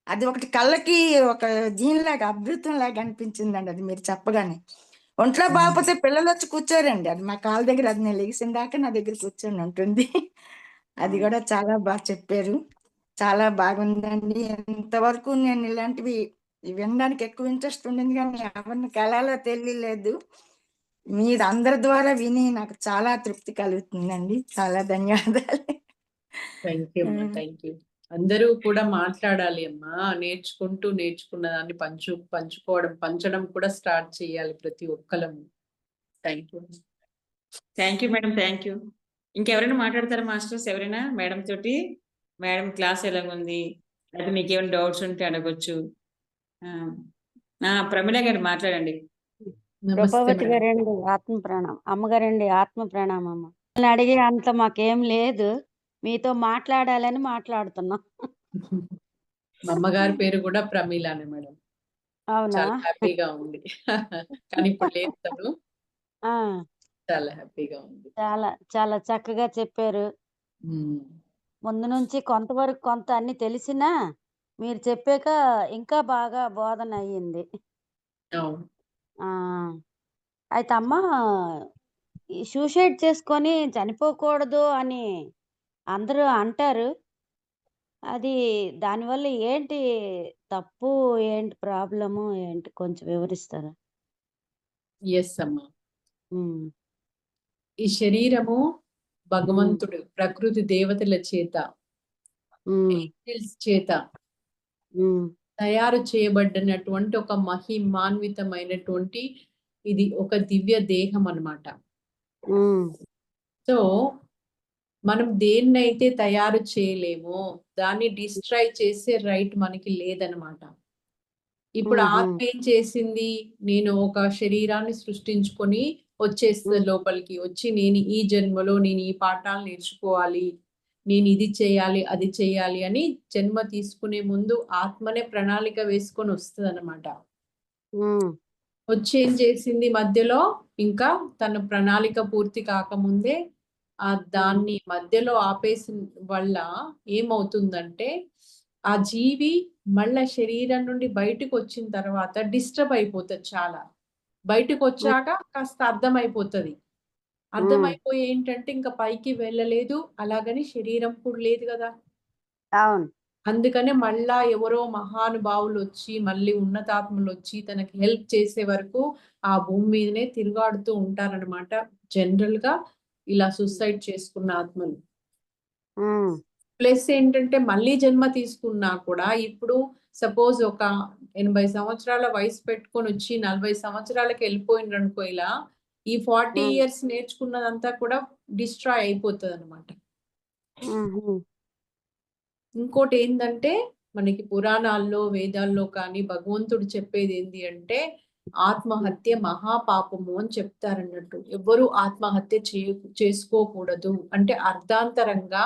అది ఒకటి కళ్ళకి ఒక దీనిలాగా అద్భుతం లాగా అనిపించిందండి అది మీరు చెప్పగానే. ఒంట్లో బాగపోతే పిల్లలు వచ్చి కూర్చోరండి. అది మా కాళ్ళ దగ్గర, అది నేను లెగిసిన దాకా నా దగ్గర కూర్చొని ఉంటుంది. అది కూడా చాలా బాగా చెప్పారు. చాలా బాగుందండి. ఇంతవరకు నేను ఇలాంటివి వినడానికి ఎక్కువ ఇంట్రెస్ట్ ఉండింది కానీ ఎవరిని కలాలో తెలియలేదు. మీరు అందరి ద్వారా విని నాకు చాలా తృప్తి కలుగుతుందండి. చాలా ధన్యవాదాలు. థ్యాంక్ యూ అమ్మా, థ్యాంక్ యూ. అందరూ కూడా మాట్లాడాలి అమ్మా. నేర్చుకున్న దాన్ని పంచడం కూడా స్టార్ట్ చేయాలి ప్రతి ఒక్కరము. Thank you. Thank you madam, thank you. ఇంకెవరైనా మాట్లాడతారా మాస్టర్స్? ఎవరైనా మేడం తోటి? మేడం క్లాస్ ఎలాగుంది, అయితే మీకు ఏమైనా డౌట్స్ ఉంటే అడగొచ్చు. ప్రమిళ గారు మాట్లాడండి. నమస్తే రూపవతి మేడం. గారండి, ఆత్మ ప్రణామం. అమ్మగారండి, ఆత్మ ప్రణామం. అమ్మ మిమ్మల్ని అడిగే అంత మాకేం లేదు, మీతో మాట్లాడాలని మాట్లాడుతున్నాం. మా అమ్మగారి పేరు కూడా ప్రమీలానే మేడం. అవునా? చాలా హ్యాపీగా ఉంది. కానీ ఇప్పుడు లేదు తను. ఆ, చాలా హ్యాపీగా ఉంది. చాలా చాలా చక్కగా చెప్పారు. ముందు నుంచి కొంతవరకు కొంత అన్ని తెలిసినా మీరు చెప్పాక ఇంకా బాగా బోధన అయ్యింది. అవును. ఆ, అయితే అమ్మ, ఈ సూసైడ్ చేసుకొని చనిపోకూడదు అని అందరూ అంటారు. అది దానివల్ల ఏంటి తప్పు, ఏంటి ప్రాబ్లము, ఏంటి కొంచెం వివరిస్తారా? ఎస్ అమ్మా. ఉమ్, ఈ శరీరము భగవంతుడు, ప్రకృతి దేవతల చేత, ఉమ్, ఏంజెల్స్ చేత ఉమ్, తయారు చేయబడినటువంటి ఒక మహిమాన్వితమైనటువంటి ఇది ఒక దివ్య దేహం అన్నమాట. ఉమ్, సో మనం దేన్నైతే తయారు చేయలేమో దాన్ని డిస్ట్రాయ్ చేసే రైట్ మనకి లేదనమాట. ఇప్పుడు ఆత్మ ఏం చేసింది? నేను ఒక శరీరాన్ని సృష్టించుకొని వచ్చేస్తుంది లోపలికి వచ్చి, నేను ఈ జన్మలో నేను ఈ పాఠాలు నేర్చుకోవాలి, నేను ఇది చేయాలి, అది చేయాలి అని జన్మ తీసుకునే ముందు ఆత్మనే ప్రణాళిక వేసుకొని వస్తుంది అనమాట. ఉమ్, వచ్చి ఏం చేసింది మధ్యలో, ఇంకా తన ప్రణాళిక పూర్తి కాకముందే దాన్ని మధ్యలో ఆపేసిన వల్ల ఏమవుతుందంటే ఆ జీవి మళ్ళా శరీరం నుండి బయటకు వచ్చిన తర్వాత డిస్టర్బ్ అయిపోతుంది చాలా. బయటకు వచ్చాక కాస్త అర్థమైపోతుంది. అర్థమైపోయి ఏంటంటే ఇంకా పైకి వెళ్ళలేదు, అలాగని శరీరం కూడా లేదు కదా. అవును. అందుకనే మళ్ళా ఎవరో మహానుభావులు వచ్చి, మళ్ళీ ఉన్నతాత్మలు వచ్చి తనకి హెల్ప్ చేసే వరకు ఆ భూమి మీదనే తిరుగాడుతూ ఉంటారనమాట. జనరల్ గా ఇలా సూసైడ్ చేసుకున్న ఆత్మలు. ఉమ్, ప్లస్ ఏంటంటే మళ్ళీ జన్మ తీసుకున్నా కూడా ఇప్పుడు సపోజ్ ఒక 80 సంవత్సరాల వయసు పెట్టుకొని వచ్చి 40 సంవత్సరాలకి వెళ్ళిపోయిండ్రు అనుకో, ఇలా ఈ 40 ఉమ్, ఇయర్స్ నేర్చుకున్నదంతా కూడా డిస్ట్రాయ్ అయిపోతుంది అనమాట. ఉమ్, ఇంకోటి ఏంటంటే మనకి పురాణాల్లో వేదాల్లో కానీ భగవంతుడు చెప్పేది ఏంటి అంటే ఆత్మహత్య మహాపాపము అని చెప్తారన్నట్టు. ఎవ్వరూ ఆత్మహత్య చేసుకోకూడదు. అంటే అర్ధాంతరంగా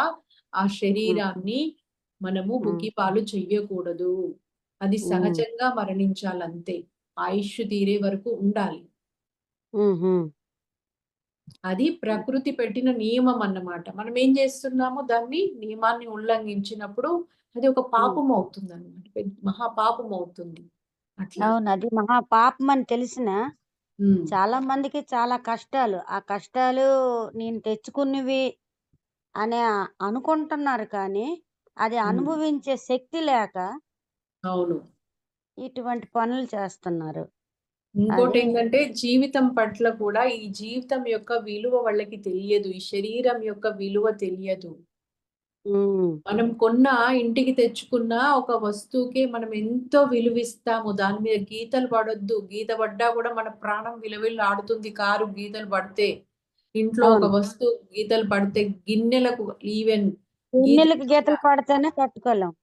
ఆ శరీరాన్ని మనము ముగిపాలు చెయ్యకూడదు. అది సహజంగా మరణించాలంతే. ఆయుష్ తీరే వరకు ఉండాలి. ఉమ్, అది ప్రకృతి పెట్టిన నియమం అన్నమాట. మనం ఏం చేస్తున్నామో దాన్ని నియమాన్ని ఉల్లంఘించినప్పుడు అది ఒక పాపం అవుతుంది అన్నమాట. మహాపాపం అవుతుంది అట్లా. అవును, అది మహా పాపం అని తెలిసిన ఉమ్, చాలా మందికి చాలా కష్టాలు. ఆ కష్టాలు నేను తెచ్చుకున్నవి అని అనుకుంటున్నారు, కానీ అది అనుభవించే శక్తి లేక అవును. ఇటువంటి పనులు చేస్తున్నారు. ఇంకోటి అది ఏంటంటే జీవితం పట్ల కూడా ఈ జీవితం యొక్క విలువ వాళ్ళకి తెలియదు. ఈ శరీరం యొక్క విలువ తెలియదు. ఉమ్, మనం కొన్న ఇంటికి తెచ్చుకున్న ఒక వస్తువుకి మనం ఎంతో విలువిస్తాము. దాని మీద గీతలు పడొద్దు. గీత పడ్డా కూడా మన ప్రాణం విలువిల్లు ఆడుతుంది. కారు గీతలు పడితే, ఇంట్లో ఒక అవును, వస్తువు గీతలు పడితే, గిన్నెలకు ఈవెన్ గిన్నెలకి గీతలు గీతలు పడితేనే కట్టుకోలేం.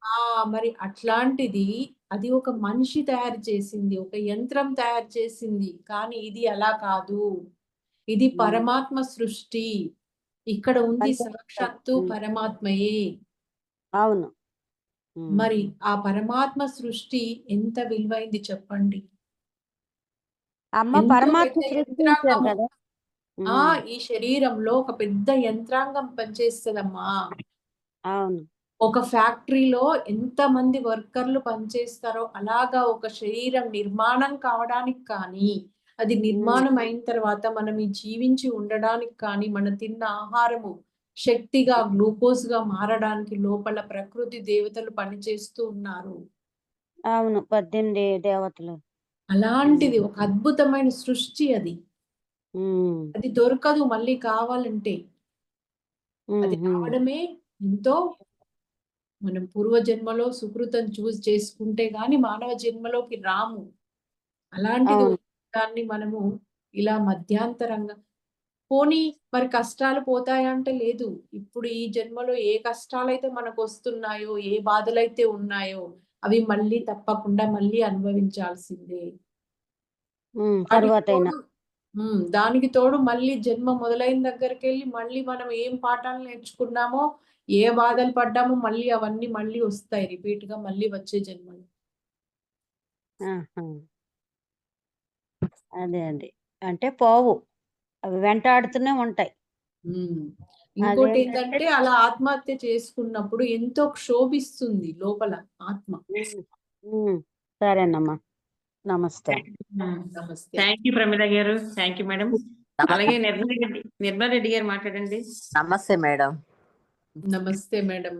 మరి అట్లాంటిది అది ఒక మనిషి తయారు చేసింది, ఒక యంత్రం తయారు చేసింది. కానీ ఇది అలా కాదు. ఇది పరమాత్మ సృష్టి. ఇక్కడ ఉంది సాక్షాత్తు పరమాత్మయే. అవును. ఉమ్. మరి ఆ పరమాత్మ సృష్టి ఎంత విలువైంది చెప్పండి. అమ్మ ఎంతో పరమాత్మ పెద్ద సృష్టించారు యంత్రాంగం. కదా. ఈ శరీరంలో ఒక పెద్ద యంత్రాంగం పనిచేస్తుందమ్మా. అవును. ఒక ఫ్యాక్టరీలో ఎంతమంది వర్కర్లు పనిచేస్తారో అలాగా ఒక శరీరం నిర్మాణం కావడానికి కానీ, అది నిర్మాణం అయిన తర్వాత మనం ఈ జీవించి ఉండడానికి కానీ, మనం తిన్న ఆహారము శక్తిగా గ్లూకోజ్ గా మారడానికి లోపల ప్రకృతి దేవతలు పనిచేస్తూ ఉన్నారు. అవును, 18 దేవతలు. అలాంటిది ఒక అద్భుతమైన సృష్టి అది. ఉమ్, అది దొరకదు మళ్ళీ కావాలంటే. అది ఉమ్, రావడమే ఎంతో మనం పూర్వజన్మలో సుకృతం చేసుకుంటే గాని మానవ జన్మలోకి రాము. అలాంటిది అవును. దాన్ని మనము ఇలా మధ్యాంతరంగా పోనీ మరి కష్టాలు పోతాయంటే లేదు. ఇప్పుడు ఈ జన్మలో ఏ కష్టాలైతే మనకు వస్తున్నాయో, ఏ బాధలైతే ఉన్నాయో అవి మళ్ళీ తప్పకుండా మళ్ళీ అనుభవించాల్సిందే. వాటికి తర్వాతైనా తోడు దానికి తోడు మళ్ళీ జన్మ మొదలైన దగ్గరికెళ్ళి మళ్ళీ మనం ఏం పాఠాలు నేర్చుకున్నామో, ఏ బాధలు పడ్డామో మళ్ళీ అవన్నీ మళ్ళీ వస్తాయి రిపీట్ గా మళ్ళీ వచ్చే జన్మలు. ఆహా. అదే అదే అంటే పోవు, అవి వెంటాడుతూనే ఉంటాయి. ఇంకోటి అదేంటంటే ఏంటంటే అలా ఆత్మహత్య చేసుకున్నప్పుడు ఎంతో క్షోభిస్తుంది లోపల ఆత్మ. సరేనమ్మా, నమస్తే. నమస్తే. థ్యాంక్ యూ ప్రమిళ గారు. Thank you madam. అలాగే నిర్మలా రెడ్డి గారు మాట్లాడండి. నమస్తే మేడం. నమస్తే మేడం.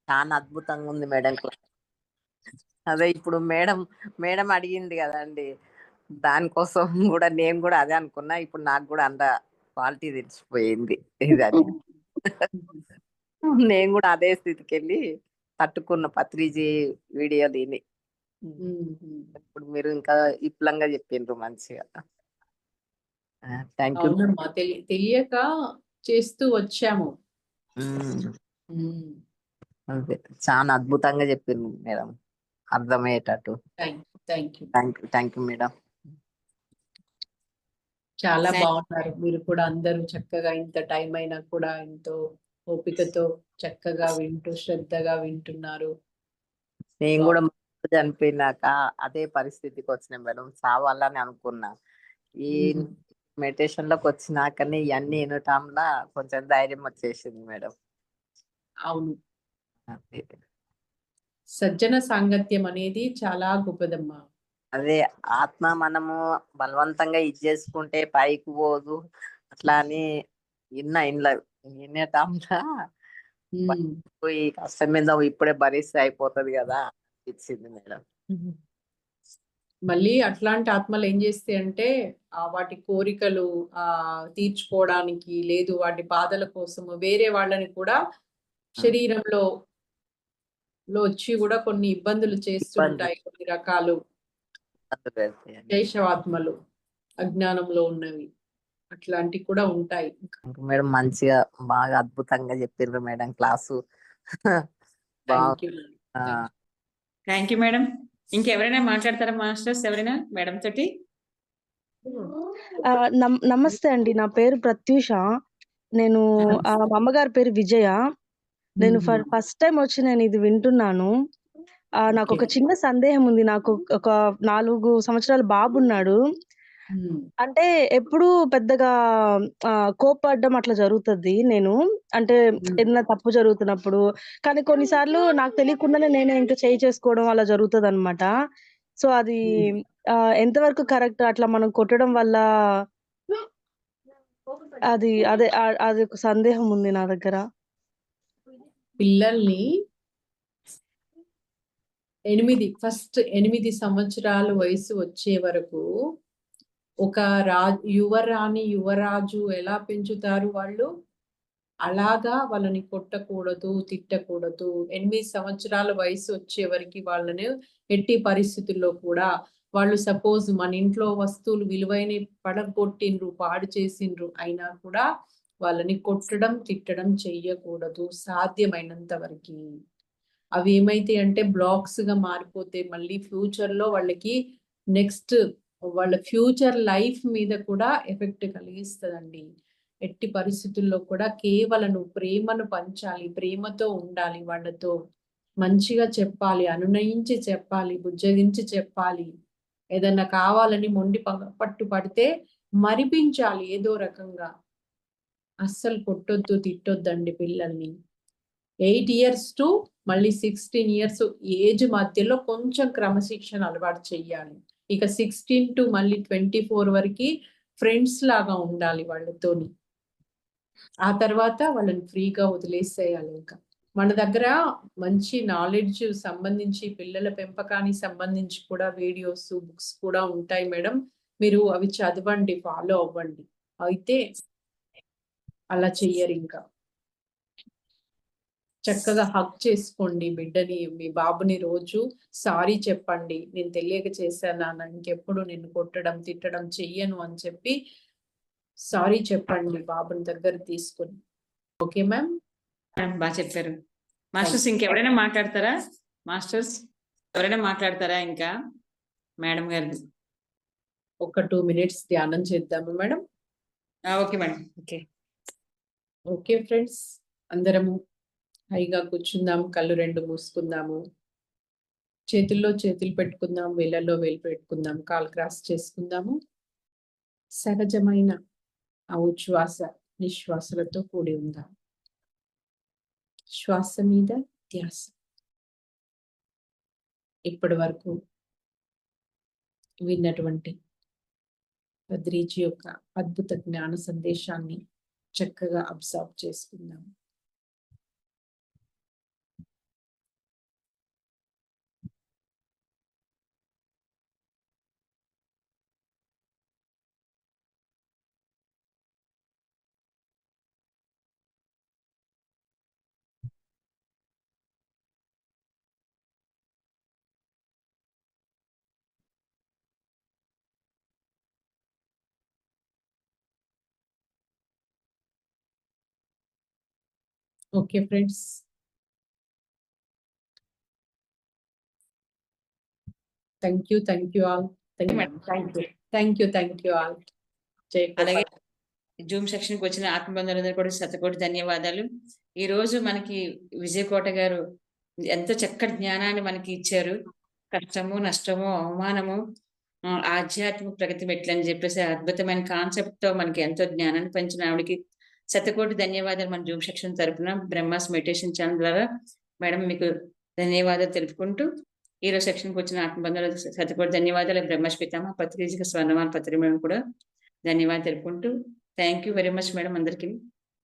చాలా అద్భుతంగా ఉంది మేడం. అదే ఇప్పుడు మేడం మేడం అడిగింది కదండి, దానికోసం కూడా నేను కూడా అదే అనుకున్నా. ఇప్పుడు నాకు కూడా అంత క్వాలిటీ తెలిసిపోయింది ఇది అని. నేను కూడా అదే స్థితికి వెళ్ళి తట్టుకున్న పత్రిజీ వీడియో దీన్ని. ఇప్పుడు మీరు ఇంకా విపులంగా చెప్పిండ్రు మంచిగా. Thank you. అవునమ్మా, తెలియక చేస్తూ వచ్చాము. అదే చాలా అద్భుతంగా చెప్పిండ్రు మేడం, అర్థమయ్యేటట్టు. Thank you madam. చాలా బాగున్నారు మీరు కూడా. అందరూ చక్కగా ఇంత టైం అయినా కూడా ఎంతో ఓపికతో చక్కగా వింటూ శ్రద్ధగా వింటున్నారు. నేను కూడా చనిపోయినాక అదే పరిస్థితికి వచ్చిన మేడం, చావాలని అనుకున్నా. ఈ మెడిటేషన్ లోకి వచ్చినాకనే ఇవన్నీ వినటంలా కొంచెం ధైర్యం వచ్చేసింది మేడం. అవును, సజ్జన సాంగత్యం అనేది చాలా గొప్పదమ్మా. అదే ఆత్మ మనము బలవంతంగా ఇది చేసుకుంటే పైకి పోదు అట్లా అని వినటంలా ఈ కష్టం మీద ఇప్పుడే భరిస్తే అయిపోతుంది కదా ఇచ్చింది మేడం. మళ్ళీ అట్లాంటి ఆత్మలు ఏం చేస్తాయి అంటే వాటి కోరికలు తీర్చుకోవడానికి లేదు, వాటి బాధల కోసము వేరే వాళ్ళని కూడా శరీరంలో వచ్చి కూడా కొన్ని ఇబ్బందులు చేస్తుంటాయి. కొన్ని రకాలు శైశవాత్మలు అజ్ఞానంలో ఉన్నవి అట్లాంటివి కూడా ఉంటాయి. మేడం మంచిగా బాగా అద్భుతంగా చెప్పారు madam class. Thank you. Thank you madam. ఇంకెవరైనా మాట్లాడతారా మాస్టర్స్? ఎవరైనా మేడం తోటి? నమస్తే అండి, నా పేరు ప్రత్యూష. నేను మా అమ్మగారి పేరు విజయ. నేను ఫస్ట్ టైం వచ్చి నేను ఇది వింటున్నాను. నాకు ఒక చిన్న సందేహం ఉంది. నాకు ఒక 4 సంవత్సరాల బాబున్నాడు. అంటే ఎప్పుడు పెద్దగా కోప్పడడం అట్లా జరుగుతుంది. నేను అంటే ఏదైనా తప్పు జరుగుతున్నప్పుడు, కానీ కొన్నిసార్లు నాకు తెలియకుండానే నేనే ఇంకా చేసుకోవడం అలా జరుగుతుంది అనమాట. సో అది ఎంతవరకు కరెక్ట్? అట్లా మనం కొట్టడం వల్ల అది ఒక సందేహం ఉంది నా దగ్గర. పిల్లల్ని 8 సంవత్సరాల వయసు వచ్చే వరకు ఒక యువరాణి యువరాజు ఎలా పెంచుతారు వాళ్ళు, అలాగా వాళ్ళని కొట్టకూడదు, తిట్టకూడదు. 8 సంవత్సరాల వయసు వచ్చే వరకు వాళ్ళని ఎట్టి పరిస్థితుల్లో కూడా వాళ్ళు సపోజ్ మన ఇంట్లో వస్తువులు విలువైన పడగొట్టిండ్రు, పాడు చేసిండ్రు అయినా కూడా వాళ్ళని కొట్టడం తిట్టడం చెయ్యకూడదు సాధ్యమైనంత వరకు. అవి ఏమైతే అంటే బ్లాక్స్ గా మారిపోతే మళ్ళీ ఫ్యూచర్ లో వాళ్ళకి నెక్స్ట్ వాళ్ళ ఫ్యూచర్ లైఫ్ మీద కూడా ఎఫెక్ట్ కలిగిస్తుందండి. ఎట్టి పరిస్థితుల్లో కూడా కేవలం ప్రేమను పంచాలి, ప్రేమతో ఉండాలి, వాళ్ళతో మంచిగా చెప్పాలి, అనునయించి చెప్పాలి, బుజ్జగించి చెప్పాలి. ఏదన్నా కావాలని మొండి పట్టు పడితే మరిపించాలి ఏదో రకంగా. అస్సలు కొట్టొద్దు, తిట్టొద్దండి పిల్లల్ని. 8 years టు మళ్ళీ 16 years ఏజ్ మధ్యలో కొంచెం క్రమశిక్షణ అలవాటు చెయ్యాలి. ఇక 16 టు మళ్ళీ 24 వరకు ఫ్రెండ్స్ లాగా ఉండాలి వాళ్ళతోని. ఆ తర్వాత వాళ్ళని ఫ్రీగా వదిలేసేయాలి. ఇంకా మన దగ్గర మంచి నాలెడ్జ్ సంబంధించి పిల్లల పెంపకానికి సంబంధించి కూడా వీడియోస్, బుక్స్ కూడా ఉంటాయి మేడం. మీరు అవి చదవండి, ఫాలో అవ్వండి. అయితే అలా చెయ్యరు. ఇంకా చక్కగా హగ్ చేసుకోండి బిడ్డని, మీ బాబుని. రోజు సారీ చెప్పండి, నేను తెలియక చేశాను నాన్న, ఇంకెప్పుడు నిన్ను కొట్టడం తిట్టడం చెయ్యను అని చెప్పి సారీ చెప్పండి బాబుని దగ్గర తీసుకొని. Okay ma'am? బాగా చెప్పారు మాస్టర్స్. ఇంకెవరైనా మాట్లాడతారా మాస్టర్స్? ఎవరైనా మాట్లాడతారా ఇంకా మేడం గారు? ఒక 2 minutes ధ్యానం చేద్దాము madam. Okay madam. Okay okay friends, అందరము హైగా కూర్చుందాము, కళ్ళు 2 మూసుకుందాము, చేతుల్లో చేతులు పెట్టుకుందాం, వేళ్ళల్లో వేలు పెట్టుకుందాం, కాలు క్రాస్ చేసుకుందాము. సహజమైన ఆ ఉచ్ఛ్వాస నిశ్వాసలతో కూడి ఉందాం. శ్వాస మీద ధ్యాస. ఇప్పటి వరకు విన్నటువంటి బద్రీజీ యొక్క అద్భుత జ్ఞాన సందేశాన్ని చక్కగా అబ్జర్వ్ చేసుకుందాం. Okay friends, thank you all. Thank you all. అలాగే జూమ్ సెక్షన్ కి వచ్చిన ఆత్మబంధువులందరూ కూడా శతకోటి ధన్యవాదాలు. ఈ రోజు మనకి విజయకోట గారు ఎంతో చక్కటి జ్ఞానాన్ని మనకి ఇచ్చారు. కష్టము, నష్టము, అవమానము, ఆధ్యాత్మిక ప్రగతి మెట్లని చెప్పేసి అద్భుతమైన కాన్సెప్ట్ తో మనకి ఎంతో జ్ఞానాన్ని పంచిన ఆవిడకి శతకోటి ధన్యవాదాలు. మన జూమ్ సెక్షన్ తరఫున బ్రహ్మాస్ మెడిటేషన్ ఛానల్ ద్వారా మేడం మీకు ధన్యవాదాలు తెలుపుకుంటూ, ఈరోజు సెక్షన్ కి వచ్చిన ఆత్మబంధువులకు శతకోటి ధన్యవాదాలు. బ్రహ్మస్ పితామహ పత్రిజీ స్వర్ణమాల పత్రి మేడం కూడా ధన్యవాదాలు తెలుపుకుంటూ, thank you very much madam అందరికీ.